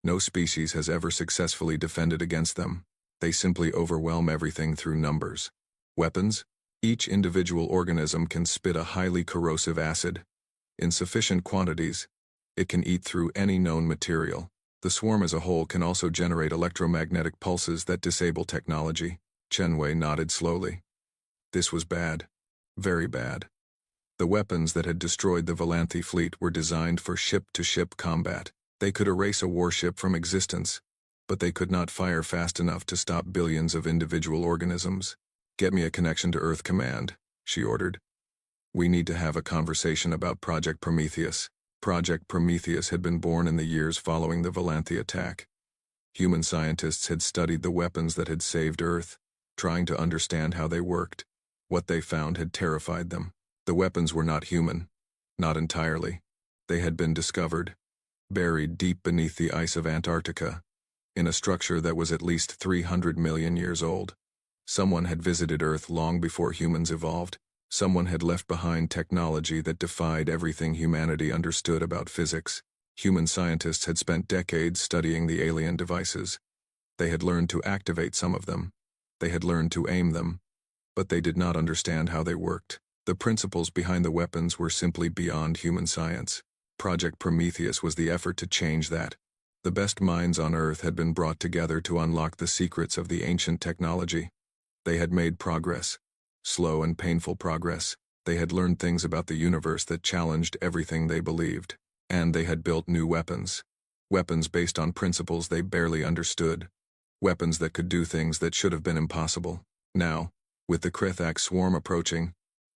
no species has ever successfully defended against them. They simply overwhelm everything through numbers. Weapons? Each individual organism can spit a highly corrosive acid. In sufficient quantities, it can eat through any known material. The swarm as a whole can also generate electromagnetic pulses that disable technology. Chenwei nodded slowly. This was bad. Very bad. The weapons that had destroyed the Volanthi fleet were designed for ship-to-ship combat. They could erase a warship from existence, but they could not fire fast enough to stop billions of individual organisms. "Get me a connection to Earth Command," she ordered. "We need to have a conversation about Project Prometheus." Project Prometheus had been born in the years following the Volanthi attack. Human scientists had studied the weapons that had saved Earth, trying to understand how they worked. What they found had terrified them. The weapons were not human. Not entirely. They had been discovered, buried deep beneath the ice of Antarctica, in a structure that was at least 300 million years old. Someone had visited Earth long before humans evolved. Someone had left behind technology that defied everything humanity understood about physics. Human scientists had spent decades studying the alien devices. They had learned to activate some of them. They had learned to aim them, but they did not understand how they worked. The principles behind the weapons were simply beyond human science. Project Prometheus was the effort to change that. The best minds on Earth had been brought together to unlock the secrets of the ancient technology. They had made progress. Slow and painful progress. They had learned things about the universe that challenged everything they believed. And they had built new weapons. Weapons based on principles they barely understood. Weapons that could do things that should have been impossible. Now, with the Krethak swarm approaching,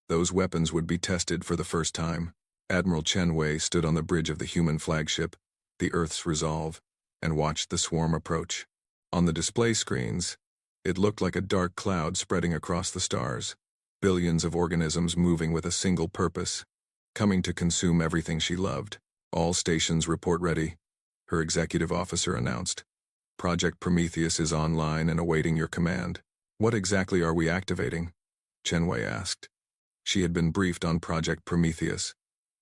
those weapons would be tested for the first time. Admiral Chenwei stood on the bridge of the human flagship, the Earth's Resolve, and watched the swarm approach. On the display screens, it looked like a dark cloud spreading across the stars. Billions of organisms moving with a single purpose, coming to consume everything she loved. "All stations report ready," her executive officer announced. "Project Prometheus is online and awaiting your command." "What exactly are we activating?" Chenwei asked. She had been briefed on Project Prometheus,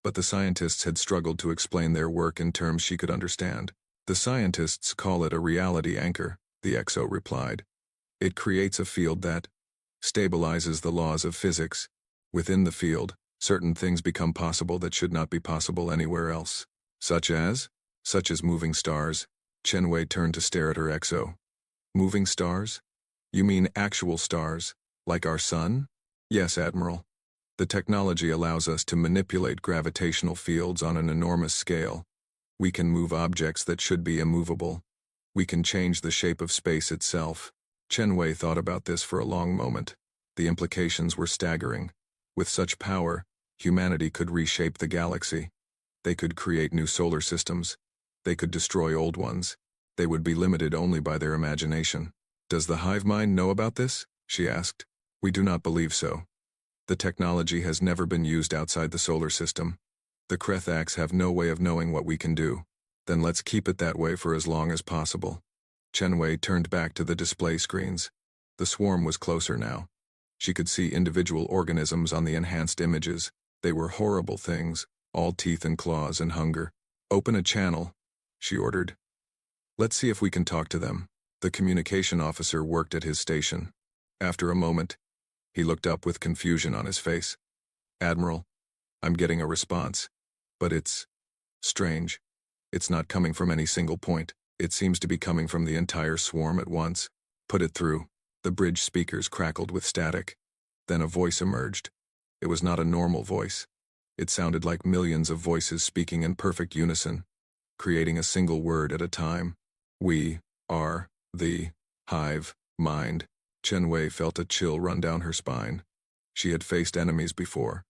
but the scientists had struggled to explain their work in terms she could understand. "The scientists call it a reality anchor," the XO replied. "It creates a field that stabilizes the laws of physics. Within the field, certain things become possible that should not be possible anywhere else." Such as moving stars." Chenwei turned to stare at her XO. "Moving stars? You mean actual stars, like our sun?" "Yes, Admiral. The technology allows us to manipulate gravitational fields on an enormous scale. We can move objects that should be immovable. We can change the shape of space itself." Chenwei thought about this for a long moment. The implications were staggering. With such power, humanity could reshape the galaxy. They could create new solar systems. They could destroy old ones. They would be limited only by their imagination. "Does the hive mind know about this?" she asked. "We do not believe so. The technology has never been used outside the solar system. The Krethaks have no way of knowing what we can do. Then let's keep it that way for as long as possible." Chenwei turned back to the display screens. The swarm was closer now. She could see individual organisms on the enhanced images. They were horrible things, all teeth and claws and hunger. "Open a channel," she ordered. "Let's see if we can talk to them." The communication officer worked at his station. After a moment, he looked up with confusion on his face. "Admiral, I'm getting a response, but it's strange. It's not coming from any single point. It seems to be coming from the entire swarm at once." "Put it through." The bridge speakers crackled with static. Then a voice emerged. It was not a normal voice. It sounded like millions of voices speaking in perfect unison, creating a single word at a time. "We are the hive mind." Chenwei felt a chill run down her spine. She had faced enemies before.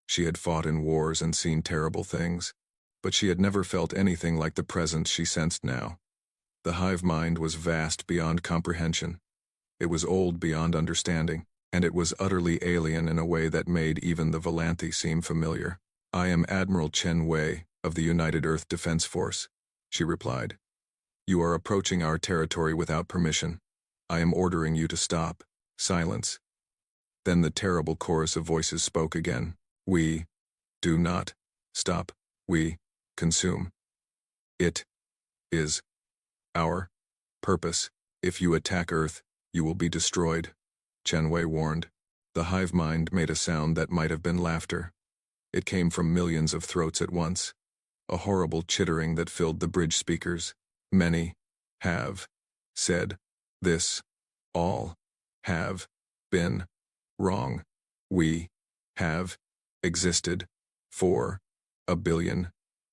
She had fought in wars and seen terrible things. But she had never felt anything like the presence she sensed now. The hive mind was vast beyond comprehension. It was old beyond understanding, and it was utterly alien in a way that made even the Volanthi seem familiar. "I am Admiral Chenwei of the United Earth Defense Force," she replied. "You are approaching our territory without permission. I am ordering you to stop." Silence. Then the terrible chorus of voices spoke again. "We do not Stop. We consume. It is our purpose. If you attack Earth, you will be destroyed, Chen Wei warned. The hive mind made a sound that might have been laughter. It came from millions of throats at once, a horrible chittering that filled the bridge speakers. Many have said this. All have been wrong. We have existed for 1 billion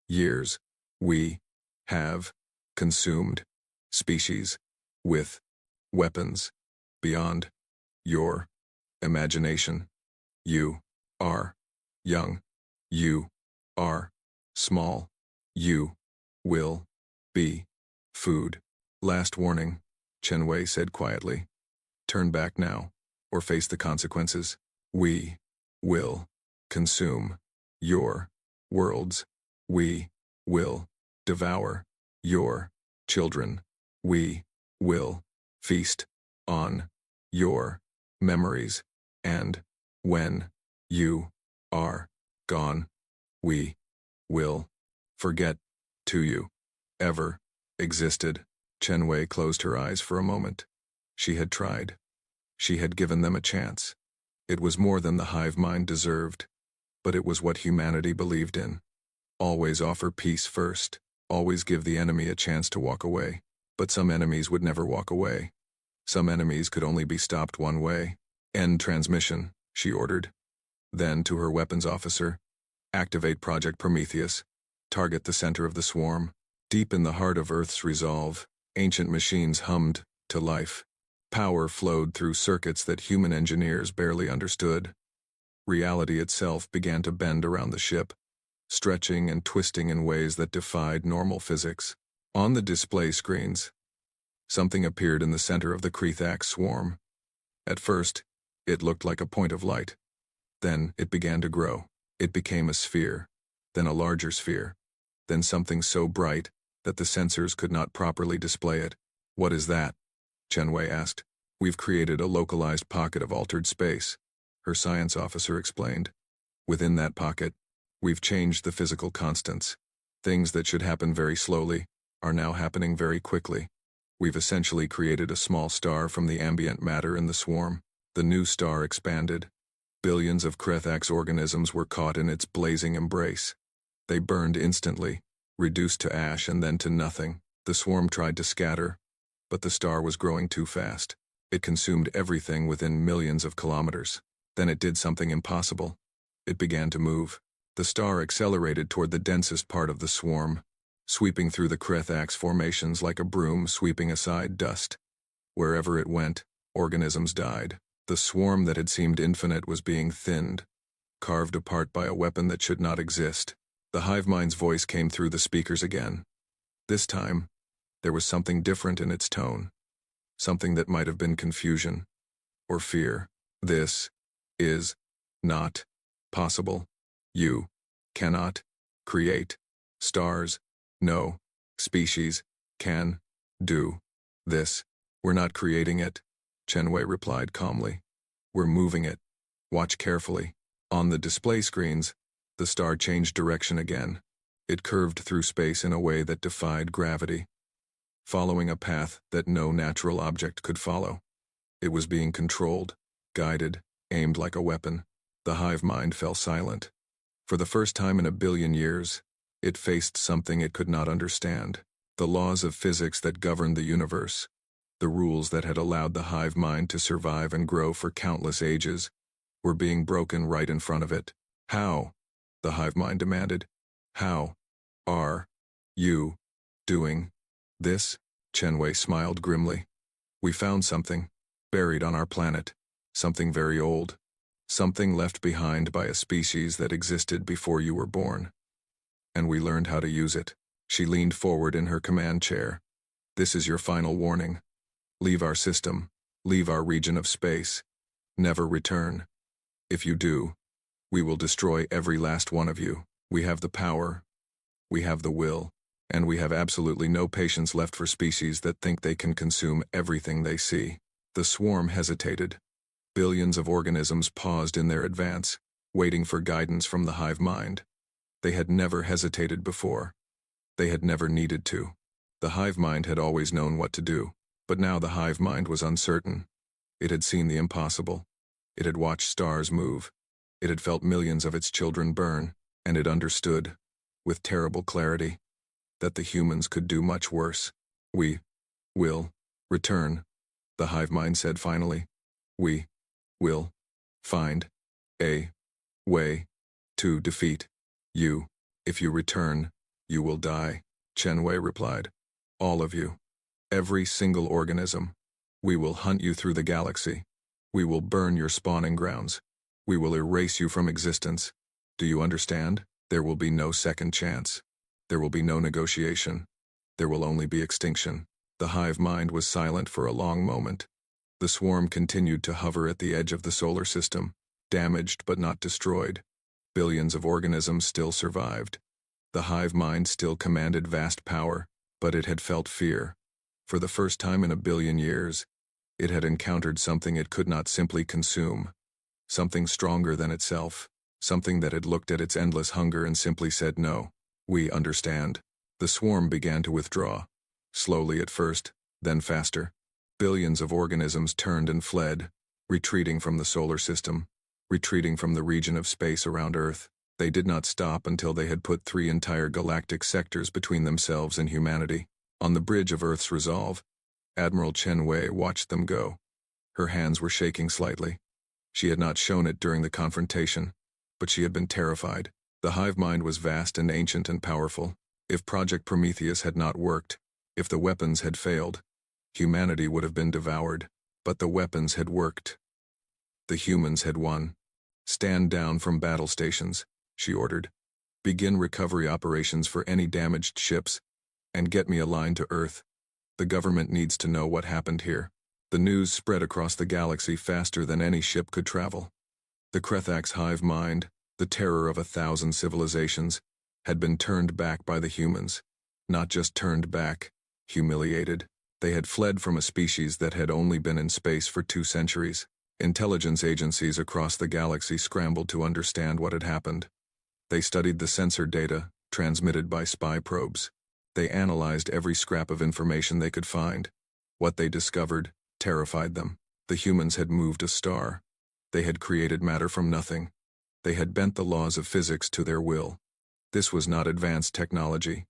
years. We have consumed species with weapons beyond your imagination. You are young. You are small. You will be food. Last warning, Chen Wei said quietly. Turn back now, or face the consequences. We will consume your worlds. We will devour your children. We will feast on your memories. And when you are gone, we will forget to you ever existed. Chen Wei closed her eyes for a moment. She had tried. She had given them a chance. It was more than the hive mind deserved, but it was what humanity believed in. Always offer peace first. Always give the enemy a chance to walk away. But some enemies would never walk away. Some enemies could only be stopped one way. End transmission, she ordered. Then to her weapons officer, activate Project Prometheus. Target the center of the swarm. Deep in the heart of Earth's resolve, ancient machines hummed to life. Power flowed through circuits that human engineers barely understood. Reality itself began to bend around the ship, stretching and twisting in ways that defied normal physics. On the display screens, something appeared in the center of the Krethax swarm. At first, it looked like a point of light. Then it began to grow. It became a sphere, then a larger sphere, then something so bright that the sensors could not properly display it. What is that? Chen Wei asked. We've created a localized pocket of altered space, her science officer explained. Within that pocket, we've changed the physical constants. Things that should happen very slowly are now happening very quickly. We've essentially created a small star from the ambient matter in the swarm. The new star expanded. Billions of Krethax organisms were caught in its blazing embrace. They burned instantly, reduced to ash and then to nothing. The swarm tried to scatter, but the star was growing too fast. It consumed everything within millions of kilometers. Then it did something impossible. It began to move. The star accelerated toward the densest part of the swarm, sweeping through the Krethax formations like a broom sweeping aside dust. Wherever it went, organisms died. The swarm that had seemed infinite was being thinned, carved apart by a weapon that should not exist. The hive mind's voice came through the speakers again. This time, there was something different in its tone. Something that might have been confusion or fear. This is not possible. You cannot create stars. No species can do this. We're not creating it, Chen Wei replied calmly. We're moving it. Watch carefully. On the display screens, the star changed direction again. It curved through space in a way that defied gravity, following a path that no natural object could follow. It was being controlled, guided, aimed like a weapon. The hive mind fell silent. For the first time in 1 billion years, it faced something it could not understand. The laws of physics that governed the universe, the rules that had allowed the hive mind to survive and grow for countless ages, were being broken right in front of it. How? The hive mind demanded. How are you doing this? Chen Wei smiled grimly. We found something, buried on our planet, something very old, something left behind by a species that existed before you were born. And we learned how to use it. She leaned forward in her command chair. This is your final warning. Leave our system, leave our region of space. Never return. If you do, we will destroy every last one of you. We have the power, we have the will, and we have absolutely no patience left for species that think they can consume everything they see. The swarm hesitated. Billions of organisms paused in their advance, waiting for guidance from the hive mind. They had never hesitated before. They had never needed to. The hive mind had always known what to do, but now the hive mind was uncertain. It had seen the impossible. It had watched stars move. It had felt millions of its children burn, and it understood, with terrible clarity, that the humans could do much worse. We will return, the hive mind said finally. We will find a way to defeat you. If you return, you will die, Chen Wei replied. All of you. Every single organism. We will hunt you through the galaxy. We will burn your spawning grounds. We will erase you from existence. Do you understand? There will be no second chance. There will be no negotiation. There will only be extinction. The hive mind was silent for a long moment. The swarm continued to hover at the edge of the solar system, damaged but not destroyed. Billions of organisms still survived. The hive mind still commanded vast power, but it had felt fear. For the first time in a billion years, it had encountered something it could not simply consume. Something stronger than itself. Something that had looked at its endless hunger and simply said no. We understand. The swarm began to withdraw. Slowly at first, then faster. Billions of organisms turned and fled, retreating from the solar system, retreating from the region of space around Earth. They did not stop until they had put 3 entire galactic sectors between themselves and humanity. On the bridge of Earth's resolve, Admiral Chen Wei watched them go. Her hands were shaking slightly. She had not shown it during the confrontation, but she had been terrified. The hive mind was vast and ancient and powerful. If Project Prometheus had not worked, if the weapons had failed, humanity would have been devoured. But the weapons had worked. The humans had won. Stand down from battle stations, she ordered. Begin recovery operations for any damaged ships, and get me aligned to Earth. The government needs to know what happened here. The news spread across the galaxy faster than any ship could travel. The Krethak's hive mind, the terror of 1,000 civilizations, had been turned back by the humans. Not just turned back, humiliated. They had fled from a species that had only been in space for 2 centuries. Intelligence agencies across the galaxy scrambled to understand what had happened. They studied the sensor data, transmitted by spy probes. They analyzed every scrap of information they could find. What they discovered terrified them. The humans had moved a star. They had created matter from nothing. They had bent the laws of physics to their will. This was not advanced technology.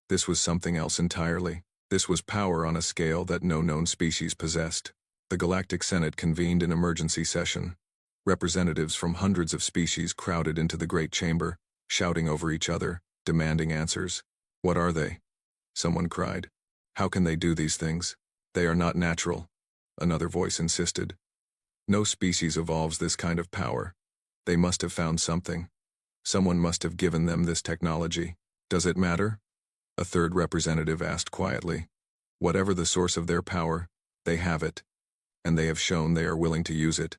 This was something else entirely. This was power on a scale that no known species possessed. The Galactic Senate convened an emergency session. Representatives from hundreds of species crowded into the great chamber, shouting over each other, demanding answers. What are they? Someone cried. How can they do these things? They are not natural, another voice insisted. No species evolves this kind of power. They must have found something. Someone must have given them this technology. Does it matter? A third representative asked quietly. Whatever the source of their power, they have it. And they have shown they are willing to use it.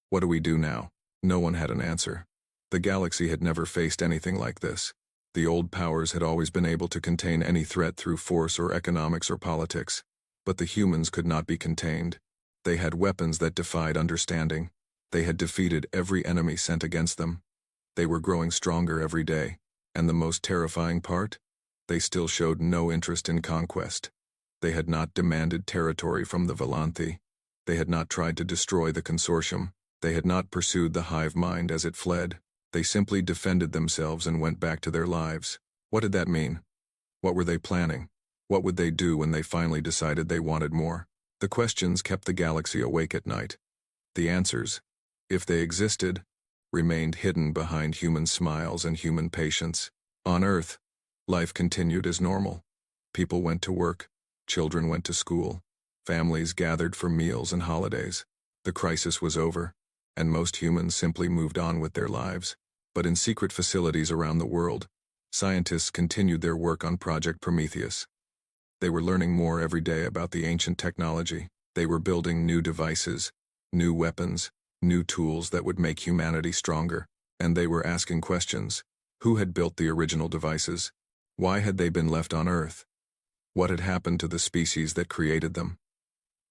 What do we do now? No one had an answer. The galaxy had never faced anything like this. The old powers had always been able to contain any threat through force or economics or politics. But the humans could not be contained. They had weapons that defied understanding. They had defeated every enemy sent against them. They were growing stronger every day. And the most terrifying part? They still showed no interest in conquest. They had not demanded territory from the Volanthi. They had not tried to destroy the consortium. They had not pursued the hive mind as it fled. They simply defended themselves and went back to their lives. What did that mean? What were they planning? What would they do when they finally decided they wanted more? The questions kept the galaxy awake at night. The answers, if they existed, remained hidden behind human smiles and human patience. On Earth, life continued as normal. People went to work, children went to school, families gathered for meals and holidays. The crisis was over, and most humans simply moved on with their lives. But in secret facilities around the world, scientists continued their work on Project Prometheus. They were learning more every day about the ancient technology. They were building new devices, new weapons, new tools that would make humanity stronger. And they were asking questions. Who had built the original devices? Why had they been left on Earth? What had happened to the species that created them?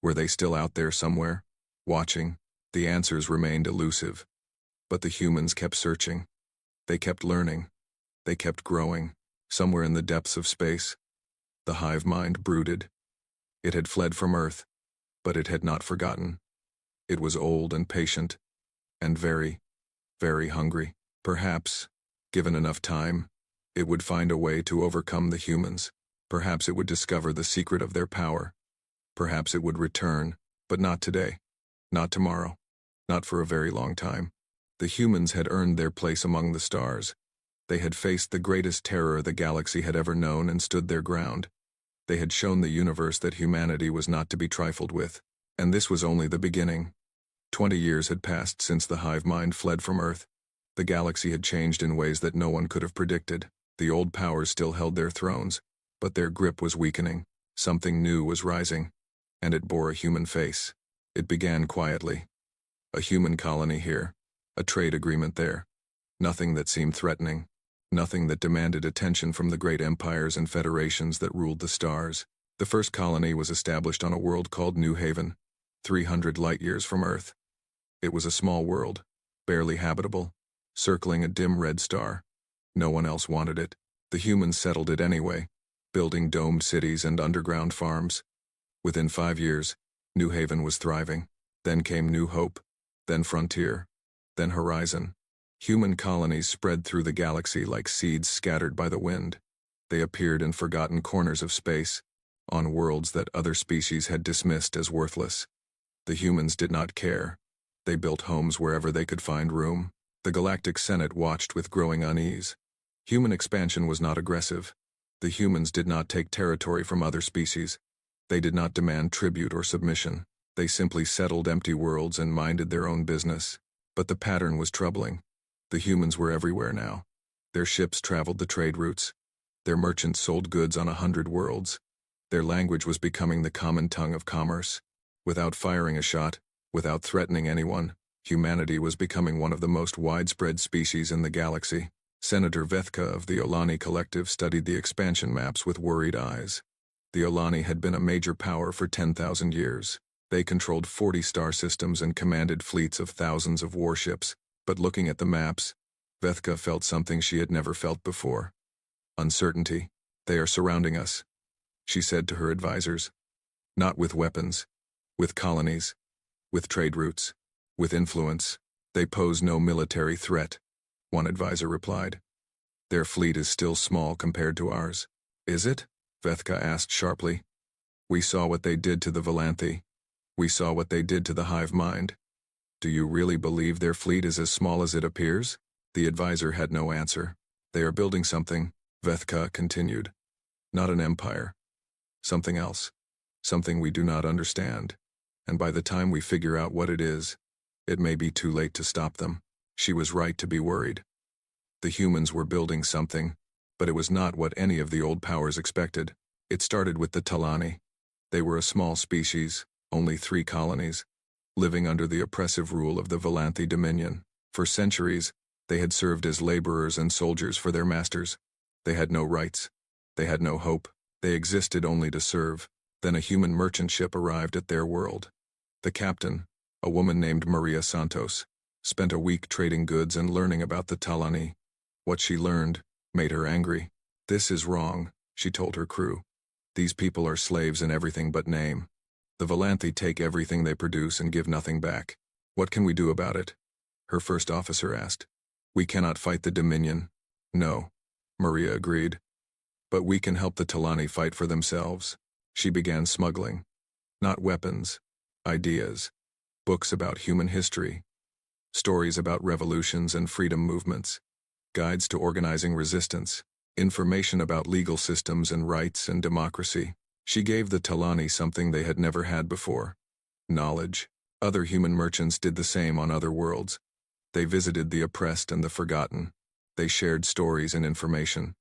Were they still out there somewhere, watching? The answers remained elusive. But the humans kept searching. They kept learning. They kept growing, somewhere in the depths of space. The hive mind brooded. It had fled from Earth, but it had not forgotten. It was old and patient, and very, very hungry. Perhaps, given enough time, it would find a way to overcome the humans. Perhaps it would discover the secret of their power. Perhaps it would return, but not today, not tomorrow, not for a very long time. The humans had earned their place among the stars. They had faced the greatest terror the galaxy had ever known and stood their ground. They had shown the universe that humanity was not to be trifled with. And this was only the beginning. 20 years had passed since the hive mind fled from Earth. The galaxy had changed in ways that no one could have predicted. The old powers still held their thrones, but their grip was weakening. Something new was rising, and it bore a human face. It began quietly. A human colony here, a trade agreement there. Nothing that seemed threatening. Nothing that demanded attention from the great empires and federations that ruled the stars. The first colony was established on a world called New Haven, 300 light-years from Earth. It was a small world, barely habitable, circling a dim red star. No one else wanted it. The humans settled it anyway, building domed cities and underground farms. Within 5 years, New Haven was thriving. Then came New Hope, then Frontier, then Horizon. Human colonies spread through the galaxy like seeds scattered by the wind. They appeared in forgotten corners of space, on worlds that other species had dismissed as worthless. The humans did not care. They built homes wherever they could find room. The Galactic Senate watched with growing unease. Human expansion was not aggressive. The humans did not take territory from other species. They did not demand tribute or submission. They simply settled empty worlds and minded their own business. But the pattern was troubling. The humans were everywhere now. Their ships traveled the trade routes. Their merchants sold goods on 100 worlds. Their language was becoming the common tongue of commerce. Without firing a shot, without threatening anyone, humanity was becoming one of the most widespread species in the galaxy. Senator Vethka of the Olani Collective studied the expansion maps with worried eyes. The Olani had been a major power for 10,000 years. They controlled 40 star systems and commanded fleets of thousands of warships. But looking at the maps, Vethka felt something she had never felt before. Uncertainty. They are surrounding us, she said to her advisors. Not with weapons, with colonies, with trade routes, with influence. They pose no military threat, one advisor replied. Their fleet is still small compared to ours. Is it? Vethka asked sharply. We saw what they did to the Volanthi. We saw what they did to the hive mind. Do you really believe their fleet is as small as it appears? The advisor had no answer. They are building something, Vethka continued. Not an empire. Something else. Something we do not understand. And by the time we figure out what it is, it may be too late to stop them. She was right to be worried. The humans were building something, but it was not what any of the old powers expected. It started with the Talani. They were a small species, only 3 colonies, living under the oppressive rule of the Volanthi Dominion. For centuries, they had served as laborers and soldiers for their masters. They had no rights. They had no hope. They existed only to serve. Then a human merchant ship arrived at their world. The captain, a woman named Maria Santos, spent a week trading goods and learning about the Talani. What she learned made her angry. This is wrong, she told her crew. These people are slaves in everything but name. The Volanthi take everything they produce and give nothing back. What can we do about it? Her first officer asked. We cannot fight the Dominion. No, Maria agreed. But we can help the Talani fight for themselves. She began smuggling. Not weapons, ideas. Books about human history. Stories about revolutions and freedom movements. Guides to organizing resistance. Information about legal systems and rights and democracy. She gave the Talani something they had never had before. Knowledge. Other human merchants did the same on other worlds. They visited the oppressed and the forgotten. They shared stories and information.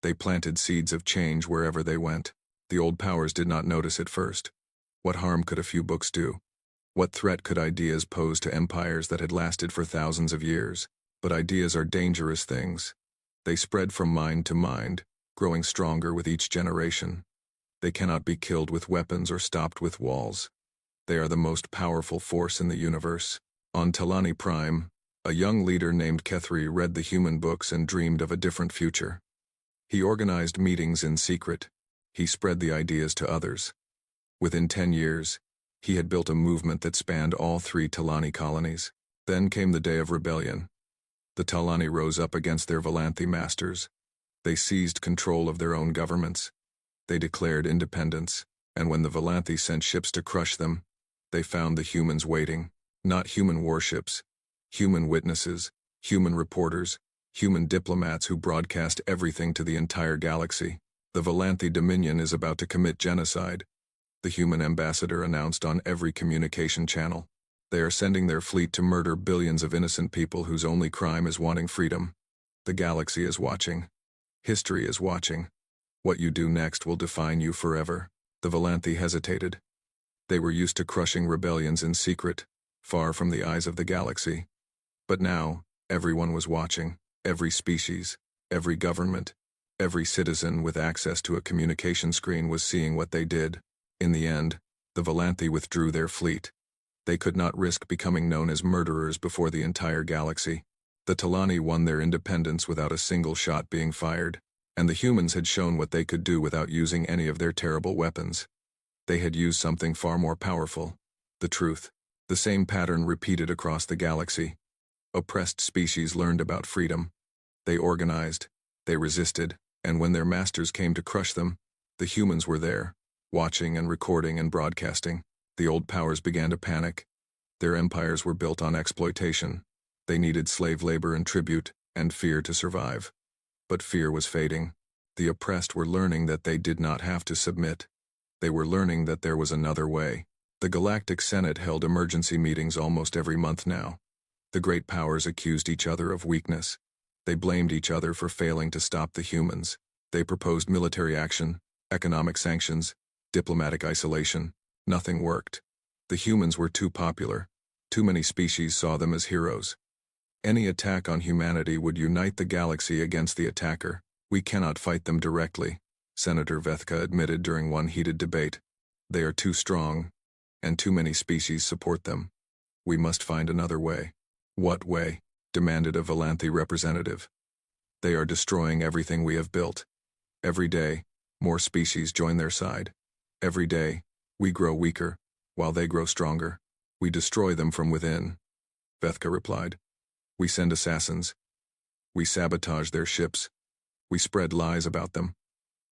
They planted seeds of change wherever they went. The old powers did not notice at first. What harm could a few books do? What threat could ideas pose to empires that had lasted for thousands of years? But ideas are dangerous things. They spread from mind to mind, growing stronger with each generation. They cannot be killed with weapons or stopped with walls. They are the most powerful force in the universe. On Talani Prime, A young leader named Kethri read the human books and dreamed of a different future. He organized meetings in secret. He spread the ideas to others. Within 10 years, he had built a movement that spanned all 3 Talani colonies. Then came the day of rebellion. The Talani rose up against their Volanthi masters. They seized control of their own governments. They declared independence, and when the Volanthi sent ships to crush them, they found the humans waiting. Not human warships, human witnesses, human reporters, human diplomats who broadcast everything to the entire galaxy. The Volanthi Dominion is about to commit genocide, the human ambassador announced on every communication channel. They are sending their fleet to murder billions of innocent people whose only crime is wanting freedom. The galaxy is watching. History is watching. What you do next will define you forever. The Volanthi hesitated. They were used to crushing rebellions in secret, far from the eyes of the galaxy. But now, everyone was watching. Every species, every government, every citizen with access to a communication screen was seeing what they did. In the end, the Volanthi withdrew their fleet. They could not risk becoming known as murderers before the entire galaxy. The Talani won their independence without a single shot being fired, and the humans had shown what they could do without using any of their terrible weapons. They had used something far more powerful: the truth. The same pattern repeated across the galaxy. Oppressed species learned about freedom. They organized, they resisted, and when their masters came to crush them, the humans were there, watching and recording and broadcasting. The old powers began to panic. Their empires were built on exploitation. They needed slave labor and tribute, and fear to survive. But fear was fading. The oppressed were learning that they did not have to submit. They were learning that there was another way. The Galactic Senate held emergency meetings almost every month now. The great powers accused each other of weakness. They blamed each other for failing to stop the humans. They proposed military action, economic sanctions, diplomatic isolation. Nothing worked. The humans were too popular. Too many species saw them as heroes. Any attack on humanity would unite the galaxy against the attacker. We cannot fight them directly, Senator Vethka admitted during one heated debate. They are too strong, and too many species support them. We must find another way. What way? Demanded a Volanthi representative. They are destroying everything we have built. Every day, more species join their side. Every day, we grow weaker, while they grow stronger. We destroy them from within, Vethka replied. We send assassins. We sabotage their ships. We spread lies about them.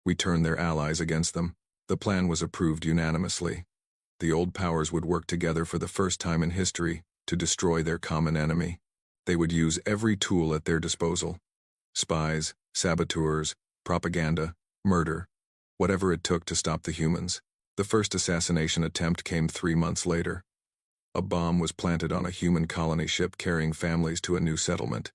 We turn their allies against them. The plan was approved unanimously. The old powers would work together for the first time in history to destroy their common enemy. They would use every tool at their disposal. Spies, saboteurs, propaganda, murder, whatever it took to stop the humans. The first assassination attempt came 3 months later. A bomb was planted on a human colony ship carrying families to a new settlement.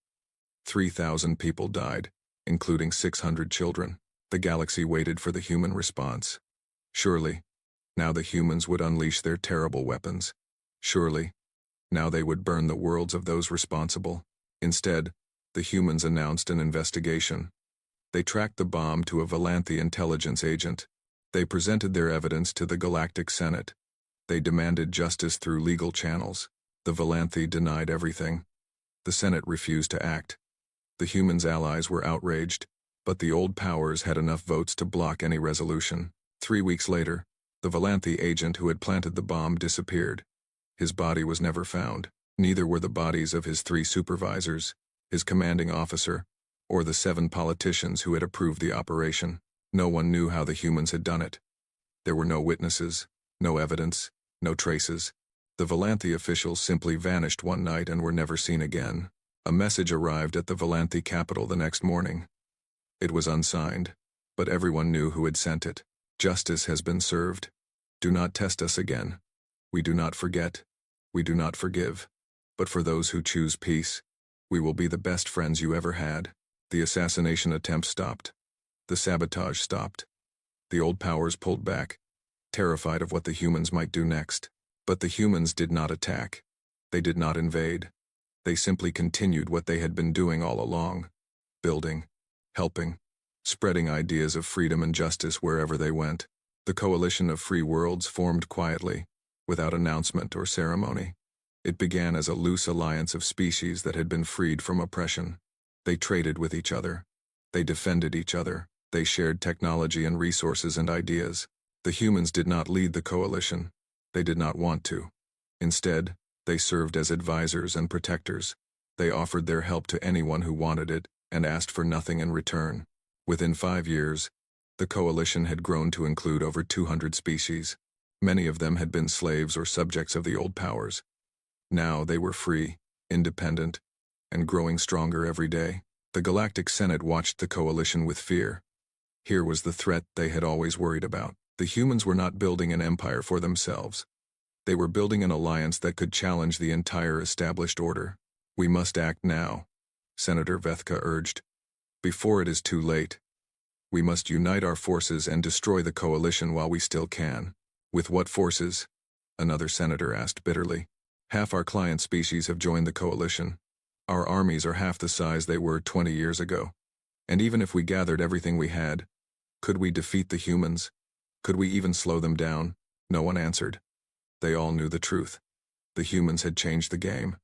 3,000 people died, including 600 children. The galaxy waited for the human response. Surely, now the humans would unleash their terrible weapons. Surely, now they would burn the worlds of those responsible. Instead, the humans announced an investigation. They tracked the bomb to a Volanthi intelligence agent. They presented their evidence to the Galactic Senate. They demanded justice through legal channels. The Volanthi denied everything. The Senate refused to act. The humans' allies were outraged, but the old powers had enough votes to block any resolution. 3 weeks later, the Volanthi agent who had planted the bomb disappeared. His body was never found. Neither were the bodies of his 3 supervisors, his commanding officer, or the 7 politicians who had approved the operation. No one knew how the humans had done it. There were no witnesses, no evidence, no traces. The Volanthi officials simply vanished one night and were never seen again. A message arrived at the Volanthi capital the next morning. It was unsigned, but everyone knew who had sent it. Justice has been served. Do not test us again. We do not forget. We do not forgive. But for those who choose peace, we will be the best friends you ever had. The assassination attempt stopped. The sabotage stopped. The old powers pulled back, terrified of what the humans might do next. But the humans did not attack. They did not invade. They simply continued what they had been doing all along: building, helping, spreading ideas of freedom and justice wherever they went. The coalition of free worlds formed quietly, without announcement or ceremony. It began as a loose alliance of species that had been freed from oppression. They traded with each other. They defended each other. They shared technology and resources and ideas. The humans did not lead the coalition. They did not want to. Instead, they served as advisors and protectors. They offered their help to anyone who wanted it and asked for nothing in return. Within 5 years, the coalition had grown to include over 200 species. Many of them had been slaves or subjects of the old powers. Now they were free, independent, and growing stronger every day. The Galactic Senate watched the coalition with fear. Here was the threat they had always worried about. The humans were not building an empire for themselves. They were building an alliance that could challenge the entire established order. We must act now, Senator Vethka urged. Before it is too late. We must unite our forces and destroy the coalition while we still can. With what forces? Another senator asked bitterly. Half our client species have joined the coalition. Our armies are half the size they were 20 years ago. And even if we gathered everything we had, could we defeat the humans? Could we even slow them down? No one answered. They all knew the truth. The humans had changed the game.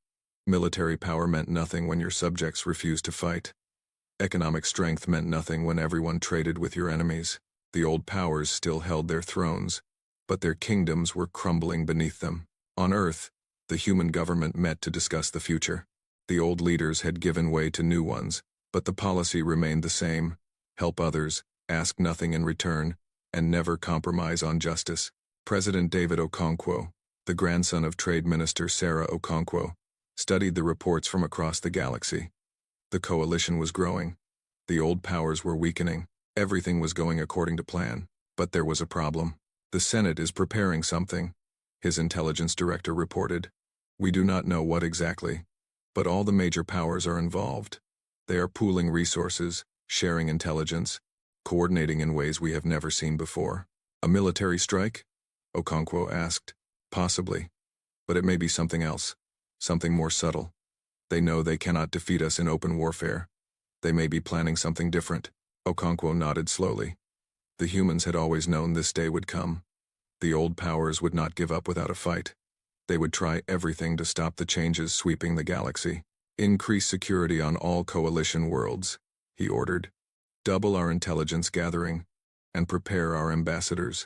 Military power meant nothing when your subjects refused to fight. Economic strength meant nothing when everyone traded with your enemies. The old powers still held their thrones, but their kingdoms were crumbling beneath them. On Earth, the human government met to discuss the future. The old leaders had given way to new ones, but the policy remained the same: help others, ask nothing in return, and never compromise on justice. President David Okonkwo, the grandson of Trade Minister Sarah Okonkwo, studied the reports from across the galaxy. The coalition was growing. The old powers were weakening. Everything was going according to plan. But there was a problem. The Senate is preparing something, his intelligence director reported. We do not know what exactly, but all the major powers are involved. They are pooling resources, sharing intelligence, coordinating in ways we have never seen before. A military strike? Okonkwo asked. Possibly. But it may be something else, something more subtle. They know they cannot defeat us in open warfare. They may be planning something different. Okonkwo nodded slowly. The humans had always known this day would come. The old powers would not give up without a fight. They would try everything to stop the changes sweeping the galaxy. Increase security on all coalition worlds, he ordered. Double our intelligence gathering, and prepare our ambassadors.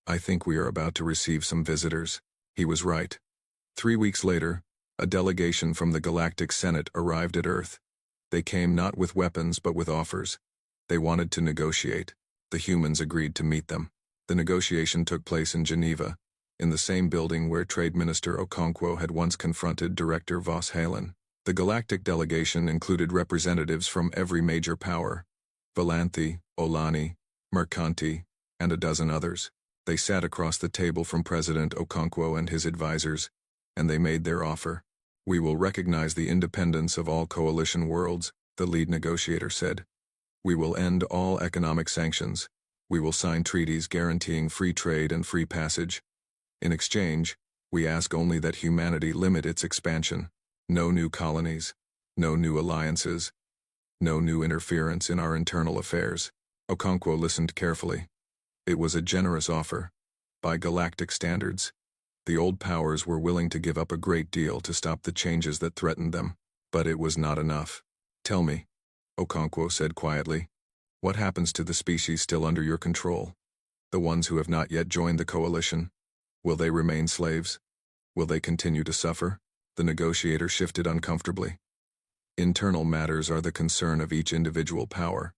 I think we are about to receive some visitors. He was right. 3 weeks later, a delegation from the Galactic Senate arrived at Earth. They came not with weapons but with offers. They wanted to negotiate. The humans agreed to meet them. The negotiation took place in Geneva, in the same building where Trade Minister Okonkwo had once confronted Director Vos Halen. The galactic delegation included representatives from every major power: Valanthi, Olani, Mercanti, and a dozen others. They sat across the table from President Okonkwo and his advisors, and they made their offer. We will recognize the independence of all coalition worlds, the lead negotiator said. We will end all economic sanctions. We will sign treaties guaranteeing free trade and free passage. In exchange, we ask only that humanity limit its expansion. No new colonies, no new alliances, no new interference in our internal affairs. Okonkwo listened carefully. It was a generous offer. By galactic standards, the old powers were willing to give up a great deal to stop the changes that threatened them. But it was not enough. Tell me, Okonkwo said quietly, what happens to the species still under your control? The ones who have not yet joined the coalition? Will they remain slaves? Will they continue to suffer? The negotiator shifted uncomfortably. Internal matters are the concern of each individual power.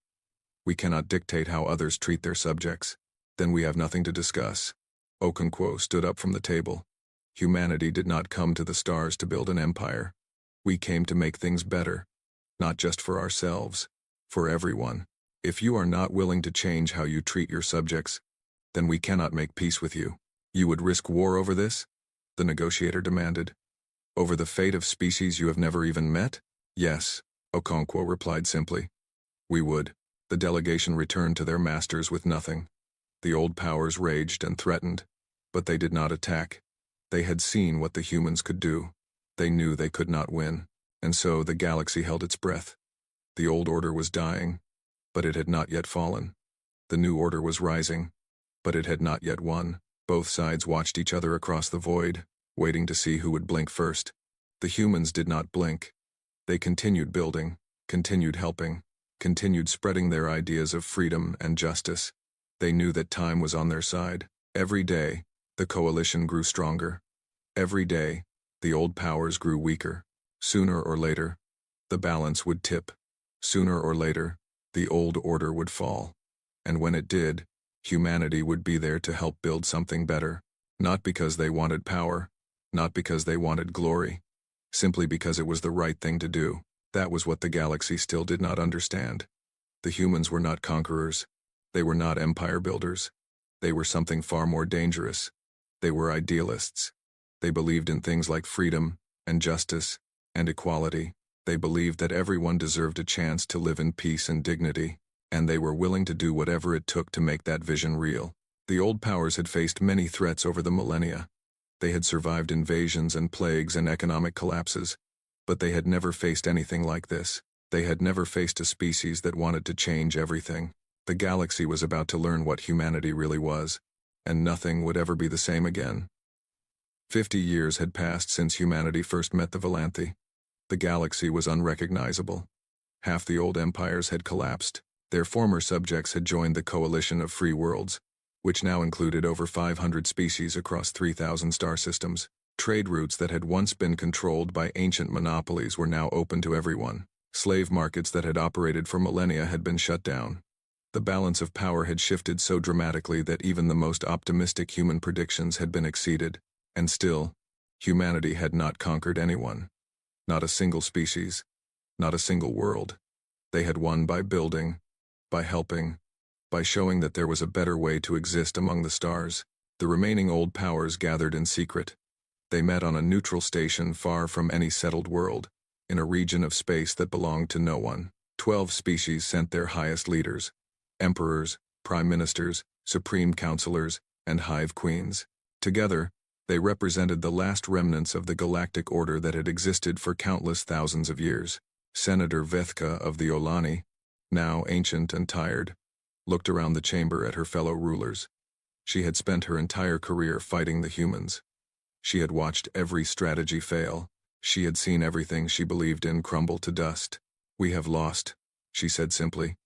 We cannot dictate how others treat their subjects. Then we have nothing to discuss. Okonkwo stood up from the table. Humanity did not come to the stars to build an empire. We came to make things better. Not just for ourselves, for everyone. If you are not willing to change how you treat your subjects, then we cannot make peace with you. You would risk war over this? The negotiator demanded. Over the fate of species you have never even met? Yes, Okonkwo replied simply. We would. The delegation returned to their masters with nothing. The old powers raged and threatened, but they did not attack. They had seen what the humans could do. They knew they could not win, and so the galaxy held its breath. The old order was dying, but it had not yet fallen. The new order was rising, but it had not yet won. Both sides watched each other across the void, waiting to see who would blink first. The humans did not blink. They continued building, continued helping, continued spreading their ideas of freedom and justice. They knew that time was on their side. Every day, the coalition grew stronger. Every day, the old powers grew weaker. Sooner or later, the balance would tip. Sooner or later, the old order would fall. And when it did, humanity would be there to help build something better. Not because they wanted power, not because they wanted glory, simply because it was the right thing to do. That was what the galaxy still did not understand. The humans were not conquerors. They were not empire builders. They were something far more dangerous. They were idealists. They believed in things like freedom and justice and equality. They believed that everyone deserved a chance to live in peace and dignity, and they were willing to do whatever it took to make that vision real. The old powers had faced many threats over the millennia. They had survived invasions and plagues and economic collapses, but they had never faced anything like this. They had never faced a species that wanted to change everything. The galaxy was about to learn what humanity really was, and nothing would ever be the same again. 50 years had passed since humanity first met the Volanthi. The galaxy was unrecognizable. Half the old empires had collapsed. Their former subjects had joined the coalition of free worlds, which now included over 500 species across 3,000 star systems. Trade routes that had once been controlled by ancient monopolies were now open to everyone. Slave markets that had operated for millennia had been shut down. The balance of power had shifted so dramatically that even the most optimistic human predictions had been exceeded. And still, humanity had not conquered anyone. Not a single species. Not a single world. They had won by building, by helping, by showing that there was a better way to exist among the stars. The remaining old powers gathered in secret. They met on a neutral station far from any settled world, in a region of space that belonged to no one. 12 species sent their highest leaders, emperors, prime ministers, supreme counselors, and hive queens. Together, they represented the last remnants of the galactic order that had existed for countless thousands of years. Senator Vethka of the Olani, now ancient and tired, looked around the chamber at her fellow rulers. She had spent her entire career fighting the humans. She had watched every strategy fail. She had seen everything she believed in crumble to dust. "We have lost," she said simply.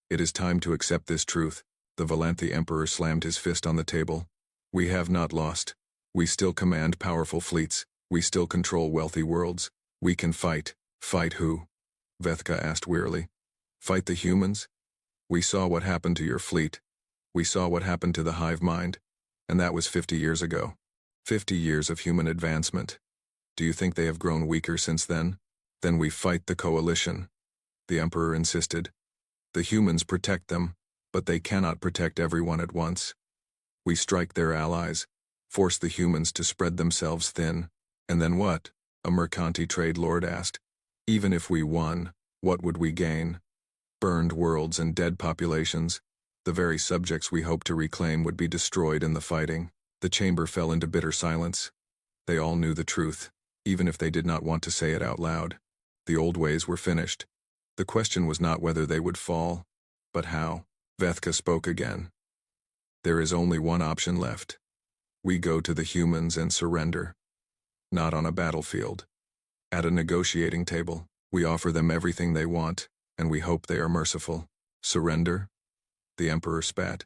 "It is time to accept this truth." The Volanthi Emperor slammed his fist on the table. "We have not lost. We still command powerful fleets. We still control wealthy worlds. We can fight." "Fight who?" Vethka asked wearily. "Fight the humans? We saw what happened to your fleet. We saw what happened to the hive mind, and that was 50 years ago. 50 years of human advancement. Do you think they have grown weaker since then? Then we fight the coalition," the Emperor insisted. "The humans protect them, but they cannot protect everyone at once. We strike their allies, force the humans to spread themselves thin. And then what?" a Mercanti trade lord asked. "Even if we won, what would we gain? Burned worlds and dead populations. The very subjects we hope to reclaim would be destroyed in the fighting." The chamber fell into bitter silence. They all knew the truth, even if they did not want to say it out loud. The old ways were finished. The question was not whether they would fall, but how. Vethka spoke again. "There is only one option left. We go to the humans and surrender. Not on a battlefield. At a negotiating table, we offer them everything they want, and we hope they are merciful." "Surrender?" the Emperor spat.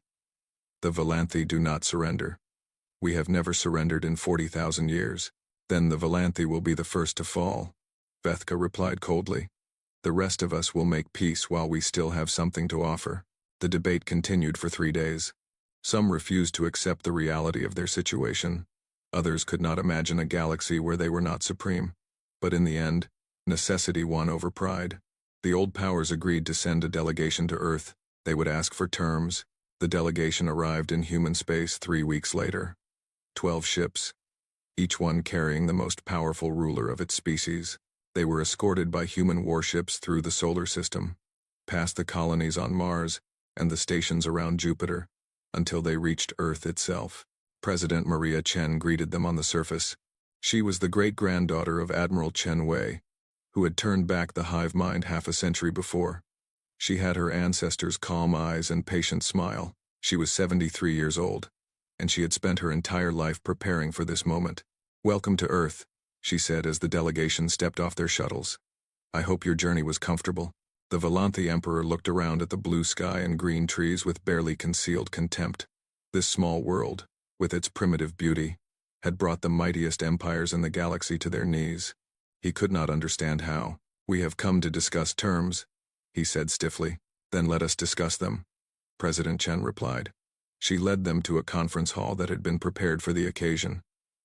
"The Volanthi do not surrender. We have never surrendered in 40,000 years. Then the Volanthi will be the first to fall," Vethka replied coldly. "The rest of us will make peace while we still have something to offer." The debate continued for 3 days. Some refused to accept the reality of their situation. Others could not imagine a galaxy where they were not supreme. But in the end, necessity won over pride. The old powers agreed to send a delegation to Earth. They would ask for terms. The delegation arrived in human space 3 weeks later. 12 ships, each one carrying the most powerful ruler of its species. They were escorted by human warships through the solar system, past the colonies on Mars and the stations around Jupiter, until they reached Earth itself. President Maria Chen greeted them on the surface. She was the great-granddaughter of Admiral Chen Wei, who had turned back the hive mind half a century before. She had her ancestors' calm eyes and patient smile. She was 73 years old, and she had spent her entire life preparing for this moment. "Welcome to Earth," she said as the delegation stepped off their shuttles. I hope your journey was comfortable. The Valanthi Emperor looked around at the blue sky and green trees with barely concealed contempt. This small world, with its primitive beauty, had brought the mightiest empires in the galaxy to their knees. He could not understand how. We have come to discuss terms, he said stiffly. Then let us discuss them, President Chen replied. She led them to a conference hall that had been prepared for the occasion.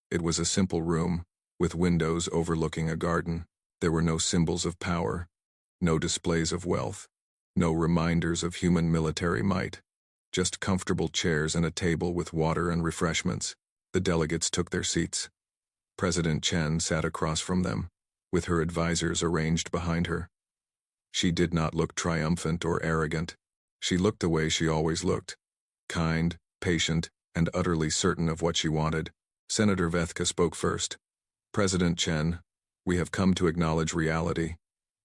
It was a simple room, with windows overlooking a garden. There were no symbols of power, no displays of wealth, no reminders of human military might. Just comfortable chairs and a table with water and refreshments. The delegates took their seats. President Chen sat across from them, with her advisors arranged behind her. She did not look triumphant or arrogant. She looked the way she always looked, kind, patient, and utterly certain of what she wanted. Senator Vethka spoke first. President Chen, we have come to acknowledge reality.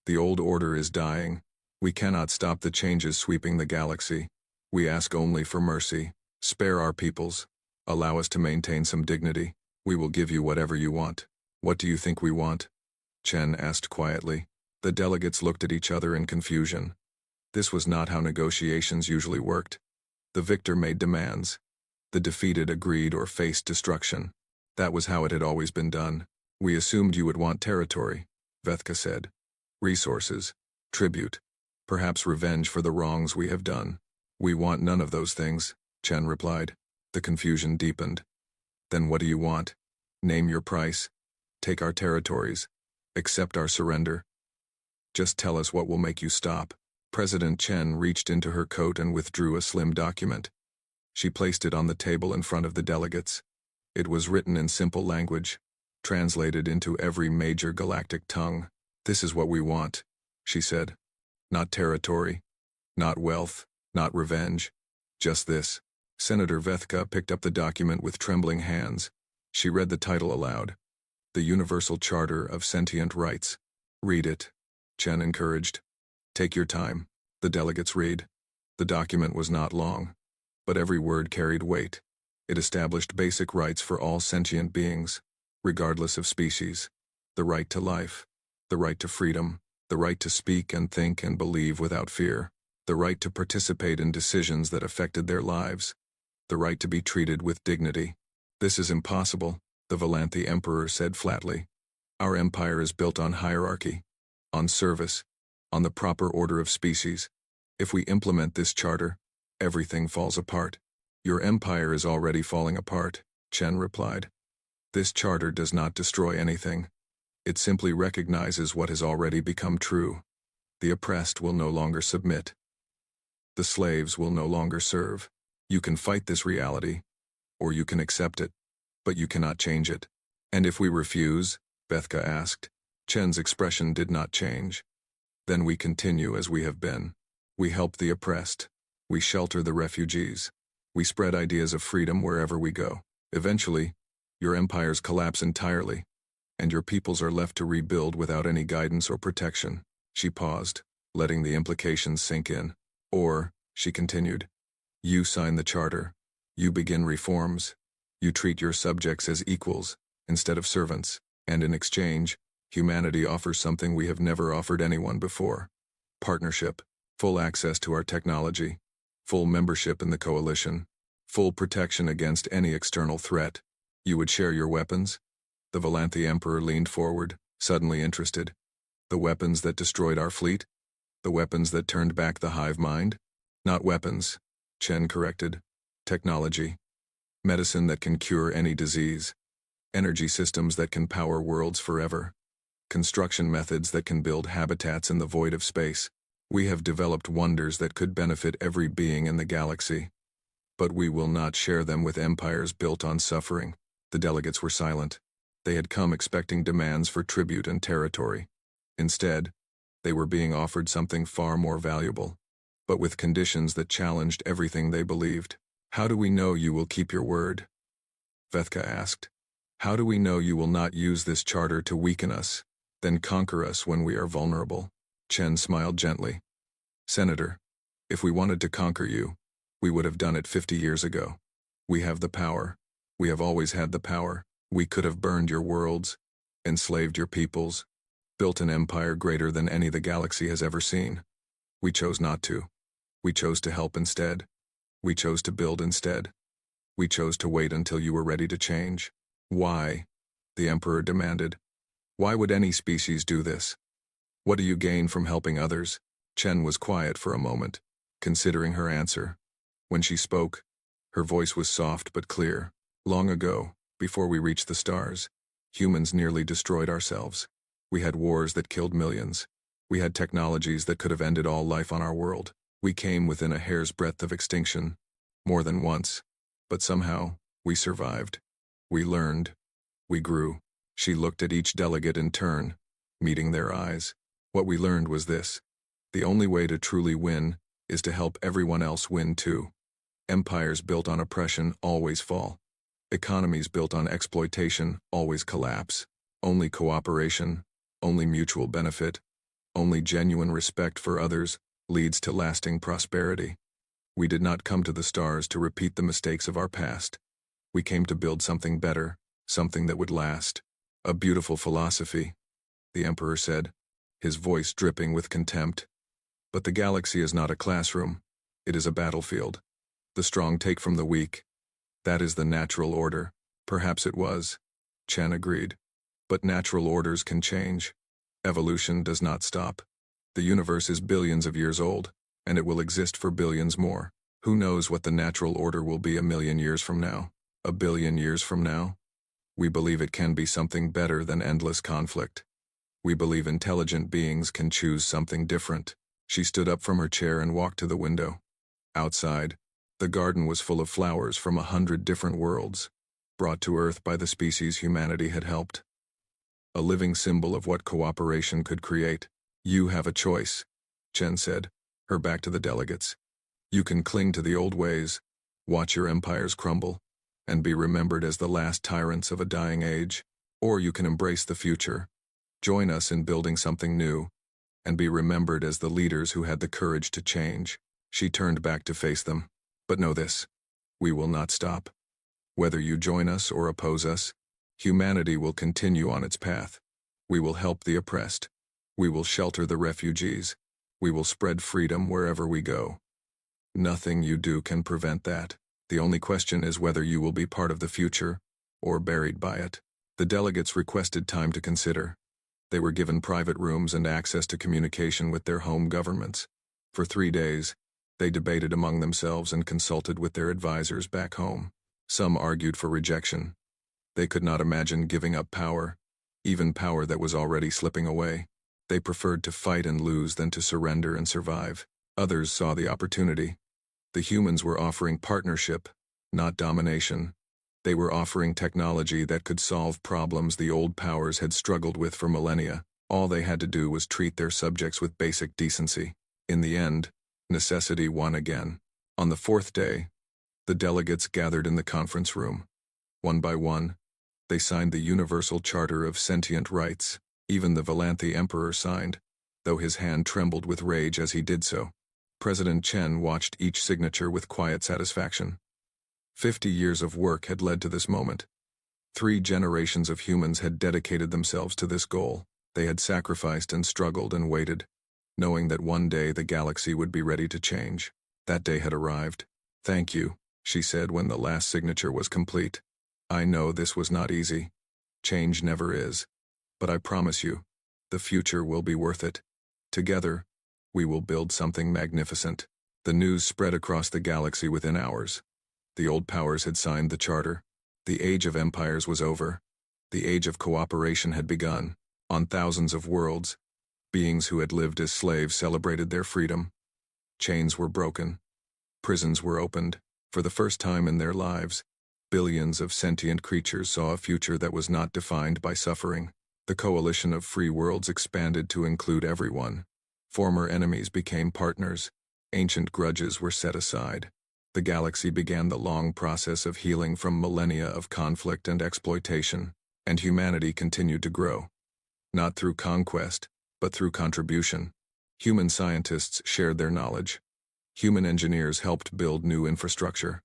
The old order is dying. We cannot stop the changes sweeping the galaxy. We ask only for mercy. Spare our peoples. Allow us to maintain some dignity. We will give you whatever you want. What do you think we want? Chen asked quietly. The delegates looked at each other in confusion. This was not how negotiations usually worked. The victor made demands. The defeated agreed or faced destruction. That was how it had always been done. We assumed you would want territory, Vethka said. Resources, tribute, perhaps revenge for the wrongs we have done. We want none of those things, Chen replied. The confusion deepened. Then what do you want? Name your price. Take our territories. Accept our surrender. Just tell us what will make you stop. President Chen reached into her coat and withdrew a slim document. She placed it on the table in front of the delegates. It was written in simple language, translated into every major galactic tongue. This is what we want, she said. Not territory, not wealth, not revenge. Just this. Senator Vethka picked up the document with trembling hands. She read the title aloud. The Universal Charter of Sentient Rights. Read it, Chen encouraged. Take your time. The delegates read. The document was not long, but every word carried weight. It established basic rights for all sentient beings, regardless of species. The right to life, the right to freedom, the right to speak and think and believe without fear, the right to participate in decisions that affected their lives, the right to be treated with dignity. This is impossible, the Valanthi Emperor said flatly. Our empire is built on hierarchy, on service, on the proper order of species. If we implement this charter, everything falls apart. Your empire is already falling apart, Chen replied. This charter does not destroy anything. It simply recognizes what has already become true. The oppressed will no longer submit. The slaves will no longer serve. You can fight this reality, or you can accept it, but you cannot change it. And if we refuse? Vethka asked. Chen's expression did not change. Then we continue as we have been. We help the oppressed. We shelter the refugees. We spread ideas of freedom wherever we go. Eventually, your empires collapse entirely, and your peoples are left to rebuild without any guidance or protection. She paused, letting the implications sink in. Or, she continued, you sign the charter. You begin reforms. You treat your subjects as equals, instead of servants, and in exchange, humanity offers something we have never offered anyone before. Partnership, full access to our technology, full membership in the coalition, full protection against any external threat. You would share your weapons? The Valanthi Emperor leaned forward, suddenly interested. The weapons that destroyed our fleet? The weapons that turned back the hive mind? Not weapons, Chen corrected. Technology. Medicine that can cure any disease. Energy systems that can power worlds forever. Construction methods that can build habitats in the void of space. We have developed wonders that could benefit every being in the galaxy. But we will not share them with empires built on suffering. The delegates were silent. They had come expecting demands for tribute and territory. Instead, they were being offered something far more valuable, but with conditions that challenged everything they believed. How do we know you will keep your word? Vethka asked. How do we know you will not use this charter to weaken us, then conquer us when we are vulnerable? Chen smiled gently. Senator, if we wanted to conquer you, we would have done it 50 years ago. We have the power. We have always had the power. We could have burned your worlds. enslaved your peoples, built an empire greater than any the galaxy has ever seen. We chose not to. We chose to help instead. We chose to build instead. We chose to wait until you were ready to change. Why? The Emperor demanded. Why would any species do this? What do you gain from helping others? Chen was quiet for a moment, considering her answer. When she spoke, her voice was soft but clear. Long ago, before we reached the stars, humans nearly destroyed ourselves. We had wars that killed millions. We had technologies that could have ended all life on our world. We came within a hair's breadth of extinction, more than once. But somehow, we survived. We learned. We grew. She looked at each delegate in turn, meeting their eyes. What we learned was this: the only way to truly win is to help everyone else win too. Empires built on oppression always fall. Economies built on exploitation always collapse. Only cooperation, only mutual benefit, only genuine respect for others leads to lasting prosperity. We did not come to the stars to repeat the mistakes of our past. We came to build something better, something that would last. A beautiful philosophy, the Emperor said, his voice dripping with contempt. But the galaxy is not a classroom. It is a battlefield. The strong take from the weak. That is the natural order. Perhaps it was. Chen agreed. But natural orders can change. Evolution does not stop. The universe is billions of years old, and it will exist for billions more. Who knows what the natural order will be 1,000,000 years from now? 1,000,000,000 years from now? We believe it can be something better than endless conflict. We believe intelligent beings can choose something different. She stood up from her chair and walked to the window. Outside, the garden was full of flowers from 100 different worlds, brought to Earth by the species humanity had helped. A living symbol of what cooperation could create. You have a choice, Chen said, her back to the delegates. You can cling to the old ways, watch your empires crumble, and be remembered as the last tyrants of a dying age, or you can embrace the future, join us in building something new, and be remembered as the leaders who had the courage to change. She turned back to face them. But know this: we will not stop. Whether you join us or oppose us, humanity will continue on its path. We will help the oppressed. We will shelter the refugees. We will spread freedom wherever we go. Nothing you do can prevent that. The only question is whether you will be part of the future or buried by it. The delegates requested time to consider. They were given private rooms and access to communication with their home governments. For 3 days, they debated among themselves and consulted with their advisors back home. Some argued for rejection. They could not imagine giving up power, even power that was already slipping away. They preferred to fight and lose than to surrender and survive. Others saw the opportunity. The humans were offering partnership, not domination. They were offering technology that could solve problems the old powers had struggled with for millennia. All they had to do was treat their subjects with basic decency. In the end, necessity won again. On the 4th day, the delegates gathered in the conference room. One by one, they signed the Universal Charter of Sentient Rights. Even the Valanthi Emperor signed, though his hand trembled with rage as he did so. President Chen watched each signature with quiet satisfaction. 50 years of work had led to this moment. 3 generations of humans had dedicated themselves to this goal. They had sacrificed and struggled and waited, knowing that one day the galaxy would be ready to change. That day had arrived. Thank you, she said when the last signature was complete. I know this was not easy. Change never is. But I promise you, the future will be worth it. Together, we will build something magnificent. The news spread across the galaxy within hours. The old powers had signed the charter. The age of empires was over. The age of cooperation had begun. On thousands of worlds, beings who had lived as slaves celebrated their freedom. Chains were broken. Prisons were opened. For the first time in their lives, billions of sentient creatures saw a future that was not defined by suffering. The coalition of free worlds expanded to include everyone. Former enemies became partners. Ancient grudges were set aside. The galaxy began the long process of healing from millennia of conflict and exploitation, and humanity continued to grow. Not through conquest, but through contribution. Human scientists shared their knowledge. Human engineers helped build new infrastructure.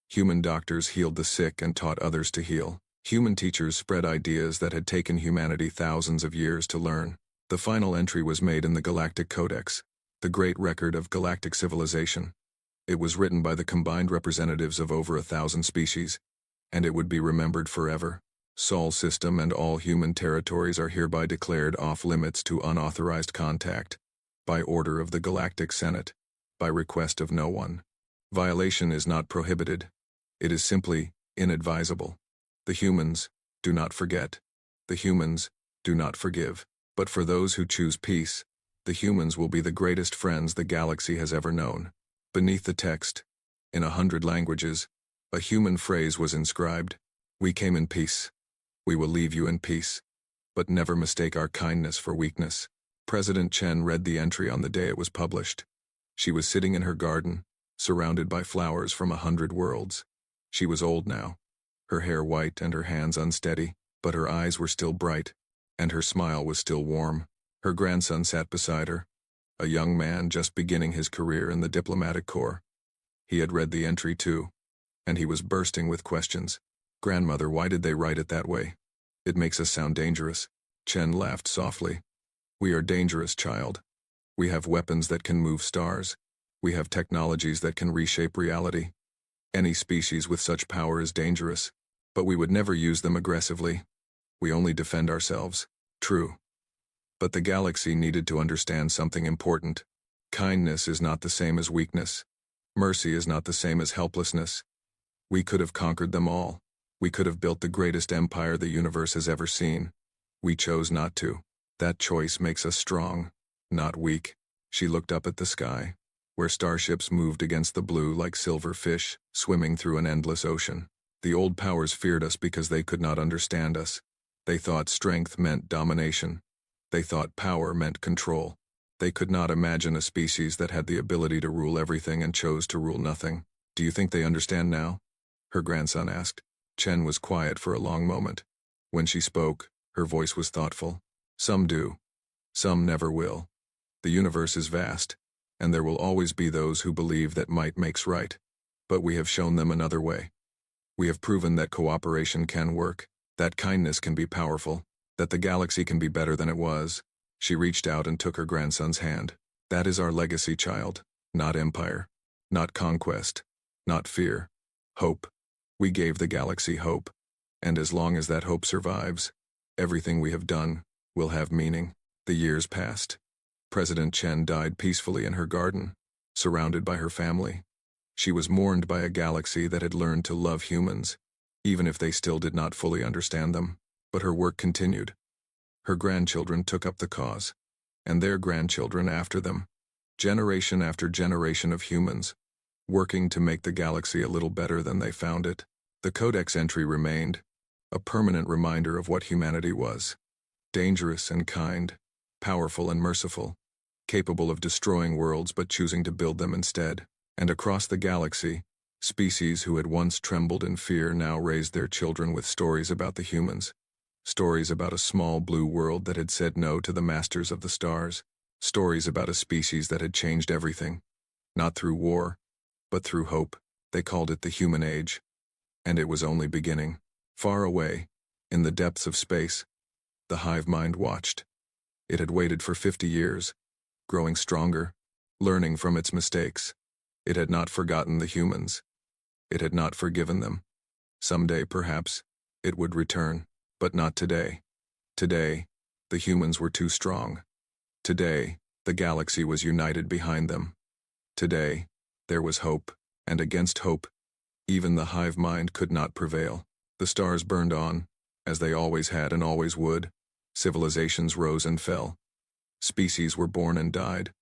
Human doctors healed the sick and taught others to heal. Human teachers spread ideas that had taken humanity thousands of years to learn. The final entry was made in the Galactic Codex, the great record of galactic civilization. It was written by the combined representatives of over 1,000 species, and it would be remembered forever. Sol system and all human territories are hereby declared off-limits to unauthorized contact, by order of the Galactic Senate, by request of no one. Violation is not prohibited. It is simply inadvisable. The humans do not forget. The humans do not forgive. But for those who choose peace, the humans will be the greatest friends the galaxy has ever known. Beneath the text, in 100 languages, a human phrase was inscribed: "We came in peace. We will leave you in peace. But never mistake our kindness for weakness." President Chen read the entry on the day it was published. She was sitting in her garden, surrounded by flowers from 100 worlds. She was old now, her hair white and her hands unsteady, but her eyes were still bright, and her smile was still warm. Her grandson sat beside her, a young man just beginning his career in the diplomatic corps. He had read the entry too, and he was bursting with questions. "Grandmother, why did they write it that way? It makes us sound dangerous." Chen laughed softly. "We are dangerous, child. We have weapons that can move stars. We have technologies that can reshape reality. Any species with such power is dangerous, but we would never use them aggressively. We only defend ourselves." True. But the galaxy needed to understand something important. Kindness is not the same as weakness. Mercy is not the same as helplessness. We could have conquered them all. We could have built the greatest empire the universe has ever seen. We chose not to. That choice makes us strong, not weak. She looked up at the sky, where starships moved against the blue like silver fish, swimming through an endless ocean. The old powers feared us because they could not understand us. They thought strength meant domination. They thought power meant control. They could not imagine a species that had the ability to rule everything and chose to rule nothing. "Do you think they understand now?" her grandson asked. Chen was quiet for a long moment. When she spoke, her voice was thoughtful. "Some do. Some never will. The universe is vast, and there will always be those who believe that might makes right. But we have shown them another way. We have proven that cooperation can work, that kindness can be powerful, that the galaxy can be better than it was." She reached out and took her grandson's hand. "That is our legacy, child. Not empire. Not conquest. Not fear. Hope. We gave the galaxy hope. And as long as that hope survives, everything we have done will have meaning." The years passed. President Chen died peacefully in her garden, surrounded by her family. She was mourned by a galaxy that had learned to love humans, even if they still did not fully understand them. But her work continued. Her grandchildren took up the cause, and their grandchildren after them, generation after generation of humans, working to make the galaxy a little better than they found it. The Codex entry remained, a permanent reminder of what humanity was: dangerous and kind, powerful and merciful, capable of destroying worlds but choosing to build them instead. And across the galaxy, species who had once trembled in fear now raised their children with stories about the humans. Stories about a small blue world that had said no to the masters of the stars. Stories about a species that had changed everything. Not through war, but through hope. They called it the human age. And it was only beginning. Far away, in the depths of space, the hive mind watched. It had waited for 50 years, growing stronger, learning from its mistakes. It had not forgotten the humans. It had not forgiven them. Someday, perhaps, it would return, but not today. Today, the humans were too strong. Today, the galaxy was united behind them. Today, there was hope, and against hope, even the hive mind could not prevail. The stars burned on, as they always had and always would. Civilizations rose and fell. Species were born and died.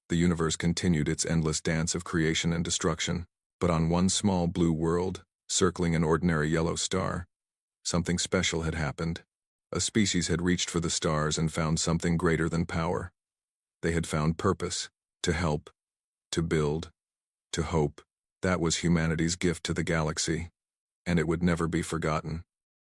The universe continued its endless dance of creation and destruction. But on one small blue world, circling an ordinary yellow star, something special had happened. A species had reached for the stars and found something greater than power. They had found purpose, to help, to build, to hope. That was humanity's gift to the galaxy, and it would never be forgotten.